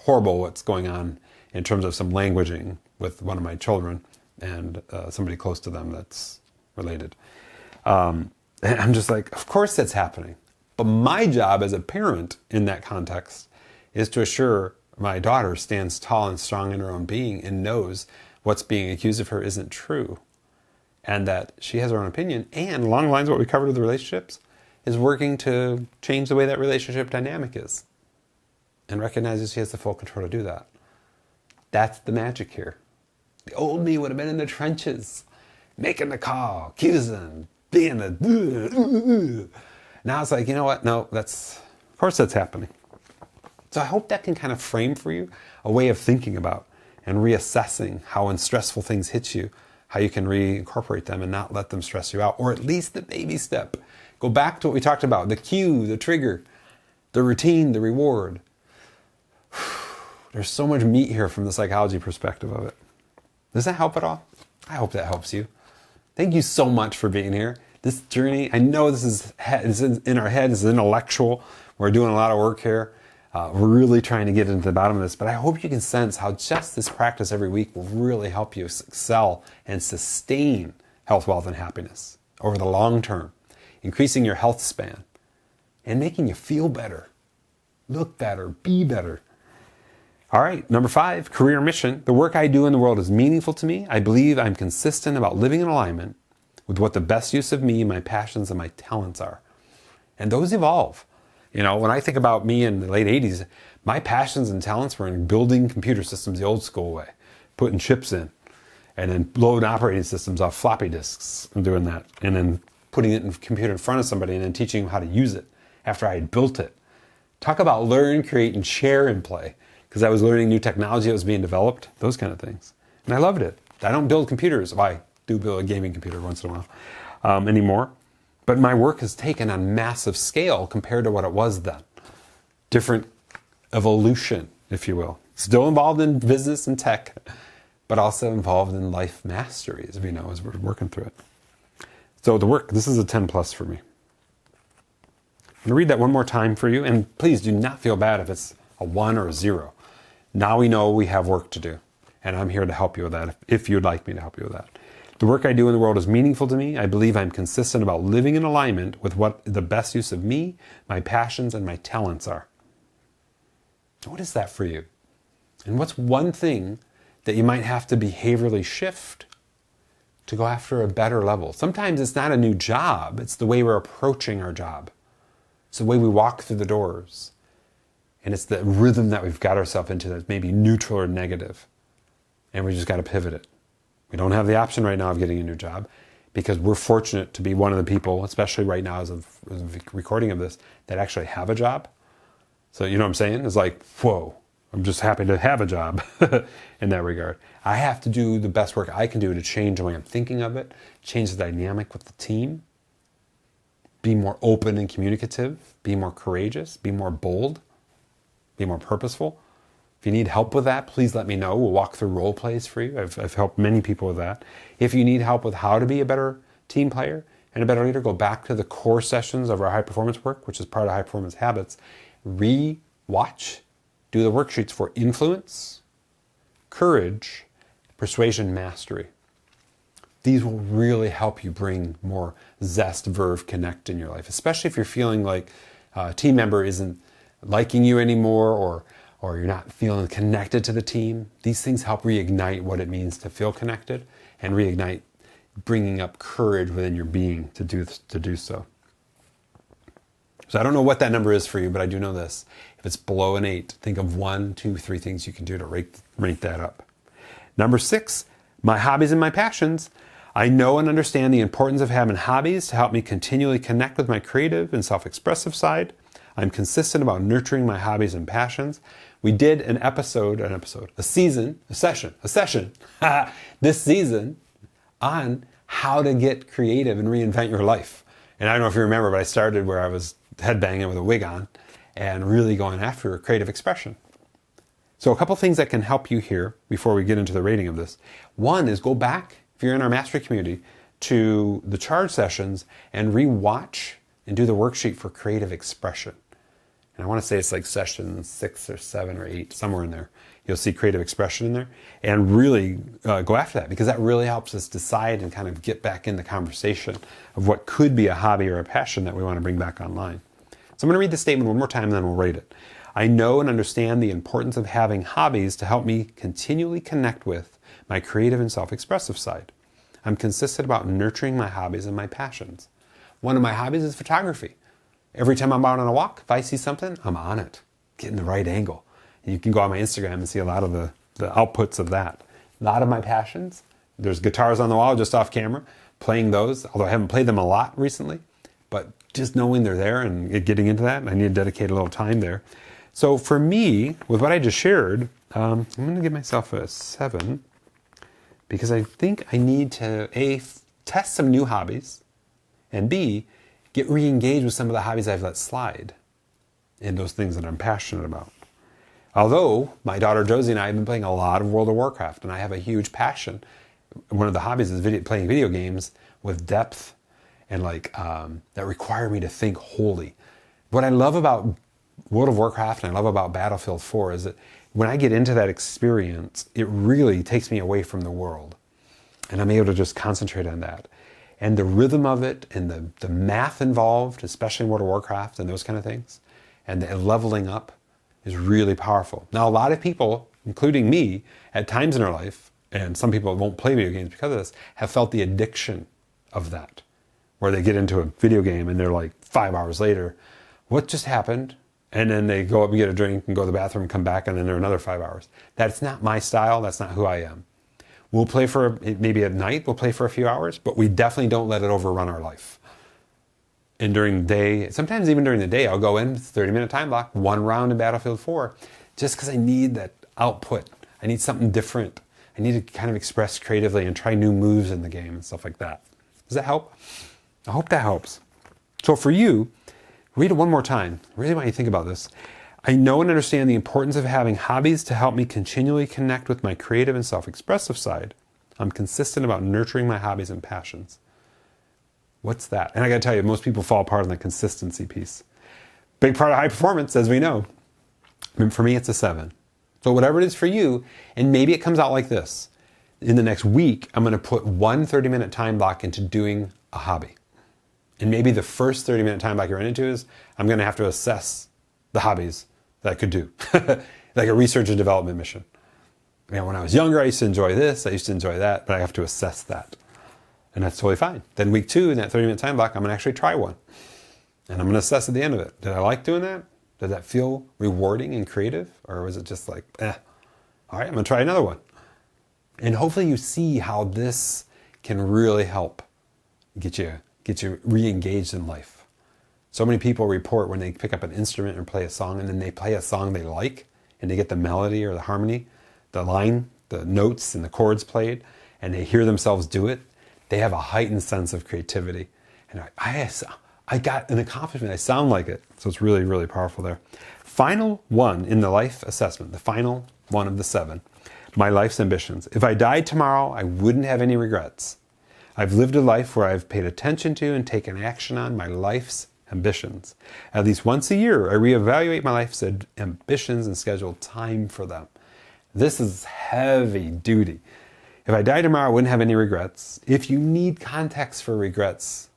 horrible what's going on in terms of some languaging with one of my children and somebody close to them that's related. And I'm just like, of course that's happening. But my job as a parent in that context is to assure my daughter stands tall and strong in her own being and knows what's being accused of her isn't true. And that she has her own opinion. And along the lines of what we covered with the relationships, is working to change the way that relationship dynamic is. And recognizes she has the full control to do that. That's the magic here. The old me would have been in the trenches, making the call, accusing, being the... Now it's like, you know what? No, of course that's happening. So I hope that can kind of frame for you a way of thinking about and reassessing how when stressful things hit you, how you can reincorporate them and not let them stress you out, or at least the baby step. Go back to what we talked about, the cue, the trigger, the routine, the reward. There's so much meat here from the psychology perspective of it. Does that help at all? I hope that helps you. Thank you so much for being here. This journey, I know this is in our head, this is intellectual. We're doing a lot of work here. We're really trying to get into the bottom of this, but I hope you can sense how just this practice every week will really help you excel and sustain health, wealth, and happiness over the long term, increasing your health span and making you feel better, look better, be better. All right, number 5, career mission. The work I do in the world is meaningful to me. I believe I'm consistent about living in alignment with what the best use of me, my passions, and my talents are. And those evolve. You know, when I think about me in the late 80s, my passions and talents were in building computer systems the old school way, putting chips in, and then loading operating systems off floppy disks and doing that, and then putting it in a computer in front of somebody and then teaching them how to use it after I had built it. Talk about learn, create, and share and play, because I was learning new technology that was being developed, those kind of things. And I loved it. I don't build computers. Well, I do build a gaming computer once in a while anymore. But my work has taken on massive scale compared to what it was then. Different evolution, if you will. Still involved in business and tech, but also involved in life mastery, as we know, as we're working through it. So the work, this is a 10 plus for me. I'm going to read that one more time for you, and please do not feel bad if it's a 1 or a 0. Now we know we have work to do, and I'm here to help you with that if you'd like me to help you with that. The work I do in the world is meaningful to me. I believe I'm consistent about living in alignment with what the best use of me, my passions, and my talents are. What is that for you? And what's one thing that you might have to behaviorally shift to go after a better level? Sometimes it's not a new job. It's the way we're approaching our job. It's the way we walk through the doors. And it's the rhythm that we've got ourselves into that's maybe neutral or negative. and we just got to pivot it. We don't have the option right now of getting a new job because we're fortunate to be one of the people, especially right now as of recording of this, that actually have a job. So you know what I'm saying? It's like, whoa, I'm just happy to have a job in that regard. I have to do the best work I can do to change the way I'm thinking of it, change the dynamic with the team, be more open and communicative, be more courageous, be more bold, be more purposeful. If you need help with that, please let me know. We'll walk through role plays for you. I've helped many people with that. If you need help with how to be a better team player and a better leader, go back to the core sessions of our high performance work, which is part of high performance habits. Re-watch, do the worksheets for influence, courage, persuasion, mastery. These will really help you bring more zest, verve, connect in your life, especially if you're feeling like a team member isn't liking you anymore or you're not feeling connected to the team. These things help reignite what it means to feel connected and reignite bringing up courage within your being to do so. So I don't know what that number is for you, but I do know this. If it's below an 8, think of 1, 2, 3 things you can do to rate that up. Number 6, my hobbies and my passions. I know and understand the importance of having hobbies to help me continually connect with my creative and self-expressive side. I'm consistent about nurturing my hobbies and passions. We did a session this season on how to get creative and reinvent your life. And I don't know if you remember, but I started where I was headbanging with a wig on and really going after creative expression. So a couple things that can help you here before we get into the rating of this. One is go back, if you're in our mastery community, to the charge sessions and re-watch and do the worksheet for creative expression. And I want to say it's like session 6 or 7 or 8, somewhere in there. You'll see creative expression in there. And really go after that because that really helps us decide and kind of get back in the conversation of what could be a hobby or a passion that we want to bring back online. So I'm going to read the statement one more time and then we'll rate it. I know and understand the importance of having hobbies to help me continually connect with my creative and self-expressive side. I'm consistent about nurturing my hobbies and my passions. One of my hobbies is photography. Every time I'm out on a walk, if I see something, I'm on it, getting the right angle. And you can go on my Instagram and see a lot of the outputs of that. A lot of my passions, there's guitars on the wall just off camera, playing those, although I haven't played them a lot recently, but just knowing they're there and getting into that, I need to dedicate a little time there. So for me, with what I just shared, I'm going to give myself a 7 because I think I need to, A, test some new hobbies, and B, get re-engaged with some of the hobbies I've let slide and those things that I'm passionate about. Although my daughter Josie and I have been playing a lot of World of Warcraft and I have a huge passion. One of the hobbies is playing video games with depth and that require me to think wholly. What I love about World of Warcraft and I love about Battlefield 4 is that when I get into that experience, it really takes me away from the world. And I'm able to just concentrate on that. And the rhythm of it and the math involved, especially in World of Warcraft and those kind of things, and the leveling up is really powerful. Now, a lot of people, including me, at times in our life, and some people won't play video games because of this, have felt the addiction of that, where they get into a video game and they're like 5 hours later, what just happened? And then they go up and get a drink and go to the bathroom and come back and then they're another 5 hours. That's not my style. That's not who I am. We'll play for, maybe at night, we'll play for a few hours, but we definitely don't let it overrun our life. And during the day, sometimes even during the day, I'll go in, 30-minute time block, 1 round in Battlefield 4, just because I need that output. I need something different. I need to kind of express creatively and try new moves in the game and stuff like that. Does that help? I hope that helps. So for you, read it one more time. I really want you to think about this. I know and understand the importance of having hobbies to help me continually connect with my creative and self-expressive side. I'm consistent about nurturing my hobbies and passions. What's that? And I got to tell you, most people fall apart on the consistency piece. Big part of high performance, as we know. And for me, it's a 7. So whatever it is for you, and maybe it comes out like this. In the next week, I'm going to put 1 30-minute time block into doing a hobby. And maybe the first 30-minute time block you run into is I'm going to have to assess the hobbies that I could do, like a research and development mission. When I was younger, I used to enjoy this, I used to enjoy that, but I have to assess that. And that's totally fine. Then week 2, in that 30-minute time block, I'm going to actually try one. And I'm going to assess at the end of it. Did I like doing that? Did that feel rewarding and creative? Or was it just like, all right, I'm going to try another one. And hopefully you see how this can really help get you re-engaged in life. So many people report when they pick up an instrument or play a song, and then they play a song they like, and they get the melody or the harmony, the line, the notes and the chords played, and they hear themselves do it, they have a heightened sense of creativity. And I got an accomplishment, I sound like it. So it's really, really powerful there. Final one in the life assessment, the final one of the 7, my life's ambitions. If I died tomorrow, I wouldn't have any regrets. I've lived a life where I've paid attention to and taken action on my life's ambitions. At least once a year, I reevaluate my life's ambitions and schedule time for them. This is heavy duty. If I die tomorrow, I wouldn't have any regrets. If you need context for regrets,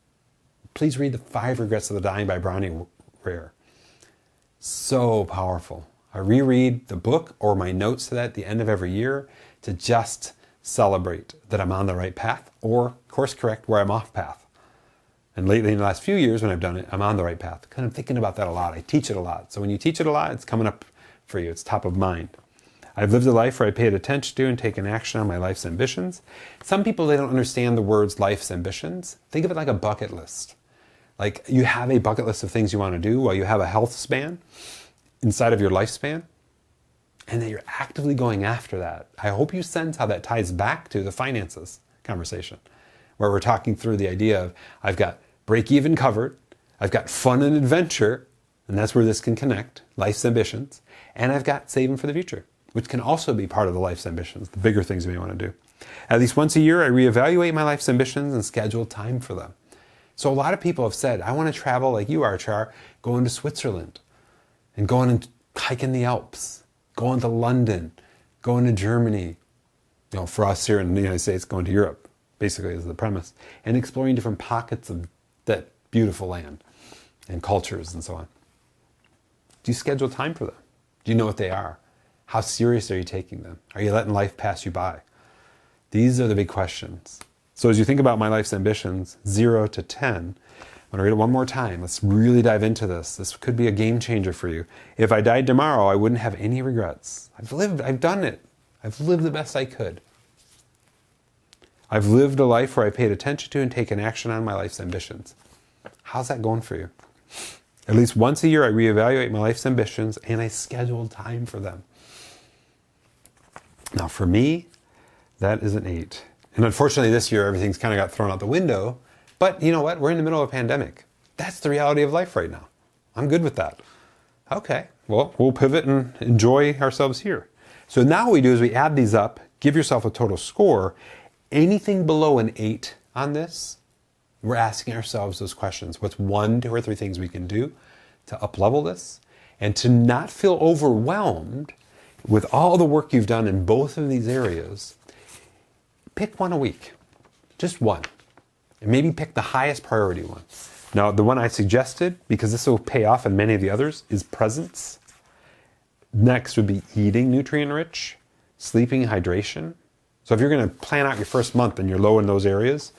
please read The 5 Regrets of the Dying by Bronnie Ware. So powerful. I reread the book or my notes to that at the end of every year to just celebrate that I'm on the right path, or course correct where I'm off path. And lately in the last few years when I've done it, I'm on the right path. Kind of thinking about that a lot. I teach it a lot. So when you teach it a lot, it's coming up for you. It's top of mind. I've lived a life where I paid attention to and taken action on my life's ambitions. Some people, they don't understand the words life's ambitions. Think of it like a bucket list. Like you have a bucket list of things you want to do while you have a health span inside of your lifespan, and that you're actively going after that. I hope you sense how that ties back to the finances conversation, where we're talking through the idea of I've got break even covered, I've got fun and adventure, and that's where this can connect, life's ambitions, and I've got saving for the future, which can also be part of the life's ambitions, the bigger things we want to do. At least once a year, I reevaluate my life's ambitions and schedule time for them. So a lot of people have said, I want to travel like you are, Char, going to Switzerland and going and hiking the Alps, going to London, going to Germany, for us here in the United States, going to Europe, basically is the premise, and exploring different pockets of that beautiful land and cultures and so on. Do you schedule time for them? Do you know what they are? How serious are you taking them? Are you letting life pass you by? These are the big questions. So as you think about my life's ambitions, 0 to 10, I'm going to read it one more time. Let's really dive into this. This could be a game changer for you. If I died tomorrow, I wouldn't have any regrets. I've done it. I've lived the best I could. I've lived a life where I paid attention to and taken action on my life's ambitions. How's that going for you? At least once a year, I reevaluate my life's ambitions and I schedule time for them. Now for me, that is an 8. And unfortunately this year, everything's kind of got thrown out the window. But you know what? We're in the middle of a pandemic. That's the reality of life right now. I'm good with that. Okay, well, we'll pivot and enjoy ourselves here. So now what we do is we add these up, give yourself a total score. Anything below an 8 on this, we're asking ourselves those questions. What's 1, 2, or 3 things we can do to up-level this? And to not feel overwhelmed with all the work you've done in both of these areas, pick one a week. Just one. And maybe pick the highest priority one. Now, the one I suggested, because this will pay off in many of the others, is presence. Next would be eating nutrient-rich, sleeping, hydration. So if you're going to plan out your first month and you're low in those areas,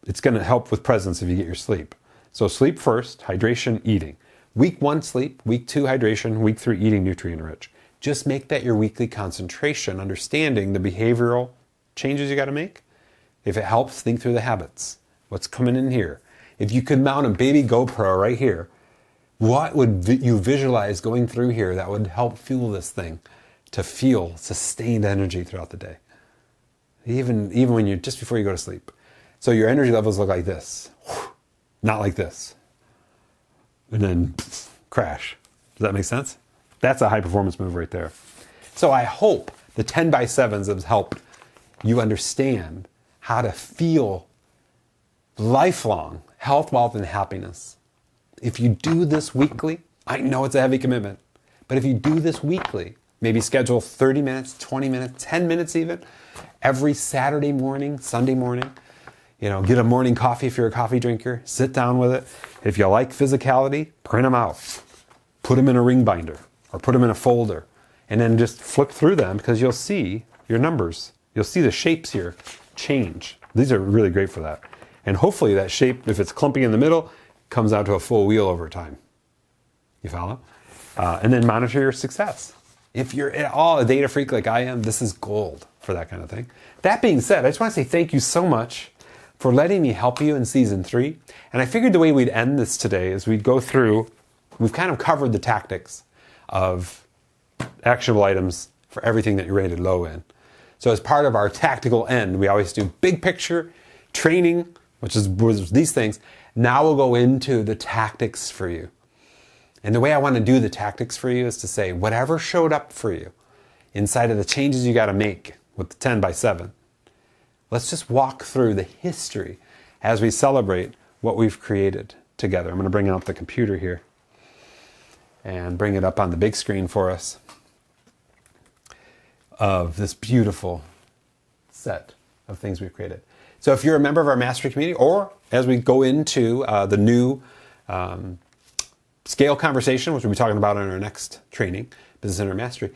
it's going to help with presence if you get your sleep. So sleep first, hydration, eating. Week 1, sleep. Week 2, hydration. Week 3, eating nutrient-rich. Just make that your weekly concentration, understanding the behavioral changes you got to make. If it helps, think through the habits. What's coming in here? If you could mount a baby GoPro right here, what would you visualize going through here that would help fuel this thing to feel sustained energy throughout the day? Even when you're just before you go to sleep. So your energy levels look like this, not like this. And then crash. Does that make sense? That's a high performance move right there. So I hope the 10 by 7s have helped you understand how to feel lifelong health, wealth, and happiness. If you do this weekly, I know it's a heavy commitment, but if you do this weekly, maybe schedule 30 minutes, 20 minutes, 10 minutes even, every Saturday morning, Sunday morning, get a morning coffee if you're a coffee drinker, sit down with it. If you like physicality, print them out, put them in a ring binder or put them in a folder, and then just flip through them because you'll see your numbers. You'll see the shapes here change. These are really great for that. And hopefully that shape, if it's clumpy in the middle, comes out to a full wheel over time. You follow? And then monitor your success. If you're at all a data freak like I am, this is gold for that kind of thing. That being said, I just want to say thank you so much for letting me help you in season 3. And I figured the way we'd end this today is we'd go through, we've kind of covered the tactics of actionable items for everything that you're rated low in. So as part of our tactical end, we always do big picture, training, which is these things. Now we'll go into the tactics for you. And the way I want to do the tactics for you is to say, whatever showed up for you inside of the changes you got to make with the 10 by 7, let's just walk through the history as we celebrate what we've created together. I'm going to bring out the computer here and bring it up on the big screen for us of this beautiful set of things we've created. So if you're a member of our mastery community, or as we go into the new scale conversation, which we'll be talking about in our next training, Business Center Mastery,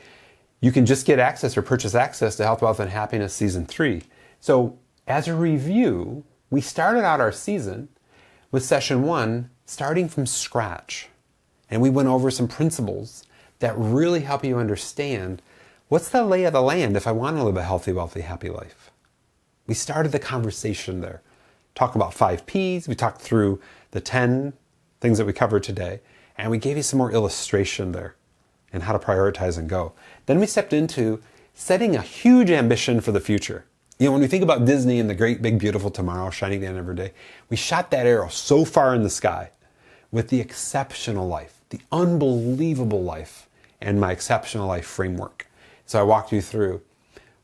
you can just get access or purchase access to Health, Wealth, and Happiness Season 3. So as a review, we started out our season with Session 1 starting from scratch. And we went over some principles that really help you understand what's the lay of the land if I want to live a healthy, wealthy, happy life. We started the conversation there. Talk about 5 Ps. We talked through the 10 things that we covered today. And we gave you some more illustration there and how to prioritize and go. Then we stepped into setting a huge ambition for the future. You know, when we think about Disney and the great, big, beautiful tomorrow shining down every day, we shot that arrow so far in the sky with the exceptional life, the unbelievable life, and my exceptional life framework. So I walked you through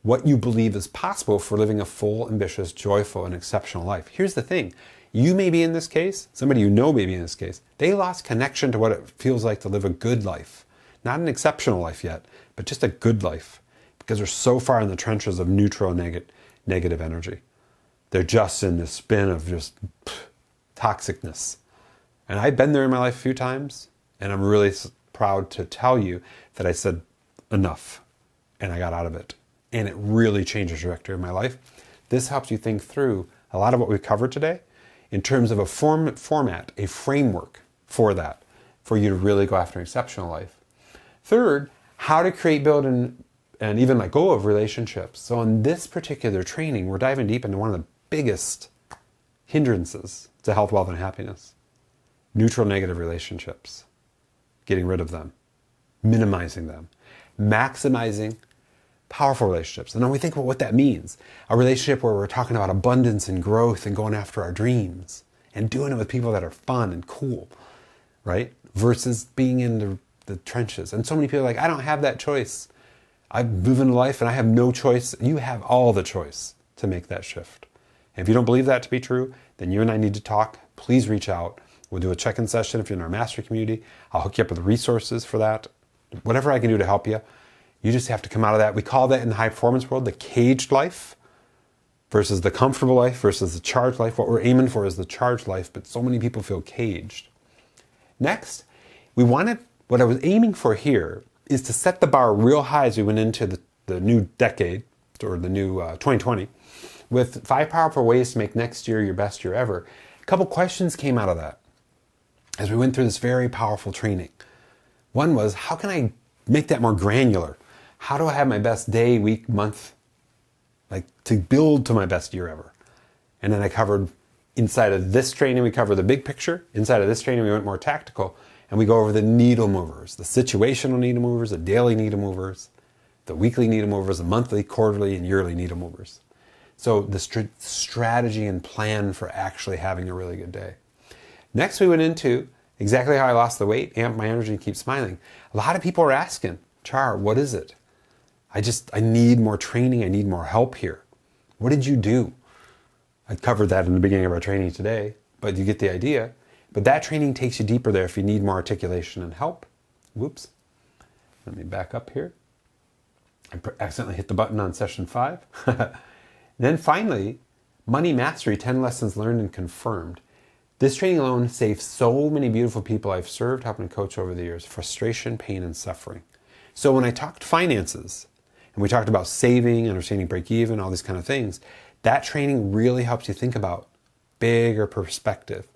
what you believe is possible for living a full, ambitious, joyful, and exceptional life. Here's the thing. You may be in this case, somebody you know may be in this case, they lost connection to what it feels like to live a good life. Not an exceptional life yet, but just a good life. Because they're so far in the trenches of neutral negative energy. They're just in this spin of just toxicness. And I've been there in my life a few times, and I'm really proud to tell you that I said enough, and I got out of it. And it really changed the trajectory of my life. This helps you think through a lot of what we've covered today in terms of a format, a framework for that, for you to really go after an exceptional life. Third, how to create, build, and even let go of relationships. So in this particular training, we're diving deep into one of the biggest hindrances to health, wealth, and happiness. Neutral negative relationships. Getting rid of them. Minimizing them. Maximizing powerful relationships. And then we think about what that means. A relationship where we're talking about abundance and growth and going after our dreams and doing it with people that are fun and cool, right? Versus being in the trenches. And so many people are like, I don't have that choice. I'm living a life and I have no choice. You have all the choice to make that shift. And if you don't believe that to be true, then you and I need to talk. Please reach out. We'll do a check-in session if you're in our mastery community. I'll hook you up with resources for that. Whatever I can do to help you. You just have to come out of that. We call that in the high performance world the caged life versus the comfortable life versus the charged life. What we're aiming for is the charged life, but so many people feel caged. Next, what I was aiming for here is to set the bar real high as we went into the new decade, or the new 2020, with 5 powerful ways to make next year your best year ever. A couple questions came out of that as we went through this very powerful training. One was, how can I make that more granular? How do I have my best day, week, month, like to build to my best year ever? And then I covered, inside of this training, we covered the big picture. Inside of this training, we went more tactical. And we go over the needle movers, the situational needle movers, the daily needle movers, the weekly needle movers, the monthly, quarterly, and yearly needle movers. So the strategy and plan for actually having a really good day. Next, we went into exactly how I lost the weight, amp my energy, and keep smiling. A lot of people are asking, Char, what is it? I need more training. I need more help here. What did you do? I covered that in the beginning of our training today, but you get the idea. But that training takes you deeper there if you need more articulation and help. Whoops. Let me back up here. I accidentally hit the button on session 5. Then finally, Money Mastery, 10 Lessons Learned and Confirmed. This training alone saved so many beautiful people I've served, helping to coach over the years, frustration, pain, and suffering. So when I talked finances, and we talked about saving, understanding break-even, all these kind of things, that training really helps you think about bigger perspective.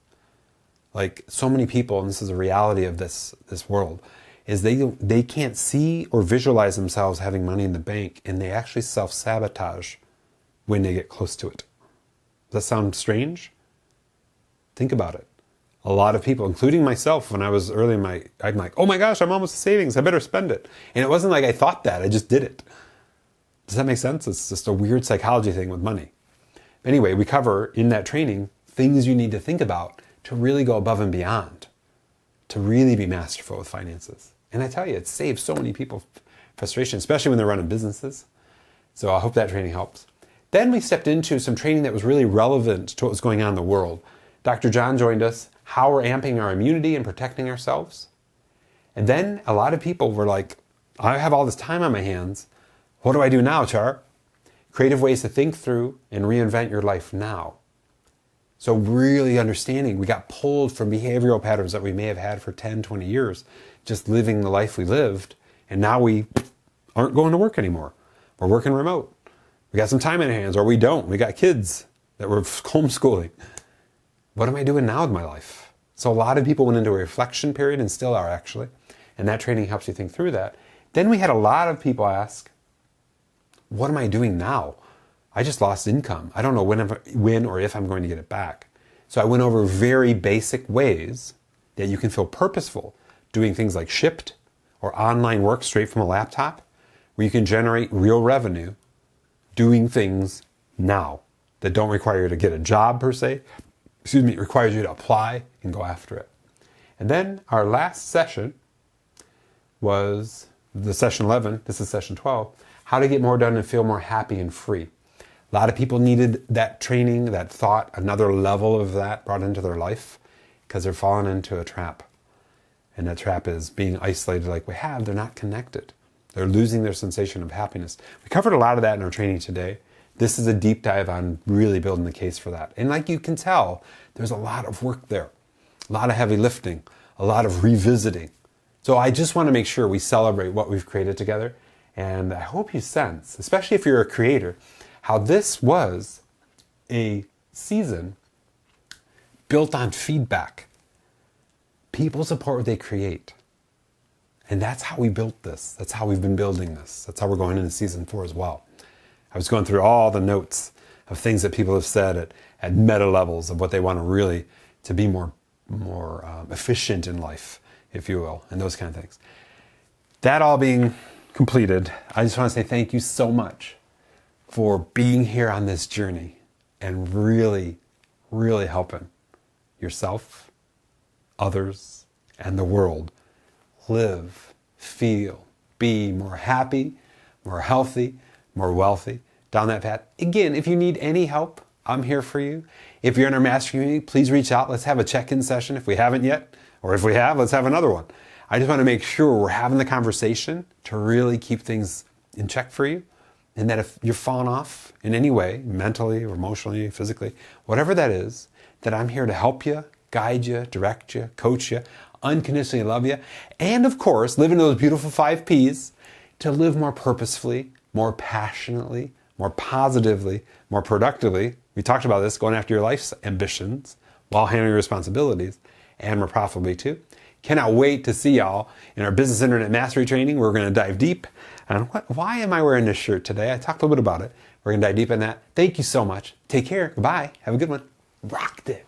Like so many people, and this is a reality of this world, is they can't see or visualize themselves having money in the bank, and they actually self-sabotage when they get close to it. Does that sound strange? Think about it. A lot of people, including myself, when I was early I'm like, oh my gosh, I'm almost to savings, I better spend it. And it wasn't like I thought that, I just did it. Does that make sense? It's just a weird psychology thing with money. Anyway, we cover in that training things you need to think about to really go above and beyond, to really be masterful with finances. And I tell you, it saves so many people frustration, especially when they're running businesses. So I hope that training helps. Then we stepped into some training that was really relevant to what was going on in the world. Dr. John joined us, how we're amping our immunity and protecting ourselves. And then a lot of people were like, I have all this time on my hands. What do I do now, Char? Creative ways to think through and reinvent your life now. So really understanding, we got pulled from behavioral patterns that we may have had for 10, 20 years, just living the life we lived. And now we aren't going to work anymore. We're working remote. We got some time in our hands, or we don't. We got kids that we're homeschooling. What am I doing now with my life? So a lot of people went into a reflection period, and still are actually. And that training helps you think through that. Then we had a lot of people ask, what am I doing now? I just lost income. I don't know when or if I'm going to get it back. So I went over very basic ways that you can feel purposeful doing things like Shipped or online work straight from a laptop, where you can generate real revenue doing things now that don't require you to get a job per se. It requires you to apply and go after it. And then our last session was the session 11. This is session 12. How to get more done and feel more happy and free. A lot of people needed that training, that thought, another level of that brought into their life because they're falling into a trap. And that trap is being isolated like we have. They're not connected. They're losing their sensation of happiness. We covered a lot of that in our training today. This is a deep dive on really building the case for that. And like you can tell, there's a lot of work there, a lot of heavy lifting, a lot of revisiting. So I just want to make sure we celebrate what we've created together. And I hope you sense, especially if you're a creator, how this was a season built on feedback. People support what they create. And that's how we built this. That's how we've been building this. That's how we're going into season 4 as well. I was going through all the notes of things that people have said at meta levels of what they want to really to be more efficient in life, if you will, and those kind of things. That all being completed, I just want to say thank you so much for being here on this journey and really, really helping yourself, others, and the world live, feel, be more happy, more healthy, more wealthy, down that path. Again, if you need any help, I'm here for you. If you're in our master community, please reach out. Let's have a check-in session if we haven't yet. Or if we have, let's have another one. I just want to make sure we're having the conversation to really keep things in check for you. And that if you're falling off in any way, mentally or emotionally, physically, whatever that is, that I'm here to help you, guide you, direct you, coach you, unconditionally love you. And of course, live into those beautiful 5 Ps to live more purposefully, more passionately, more positively, more productively. We talked about this, going after your life's ambitions while handling your responsibilities, and more profitably too. Cannot wait to see y'all in our Business Internet Mastery training. We're going to dive deep. And why am I wearing this shirt today? I talked a little bit about it. We're going to dive deep in that. Thank you so much. Take care. Goodbye. Have a good one. Rocked it.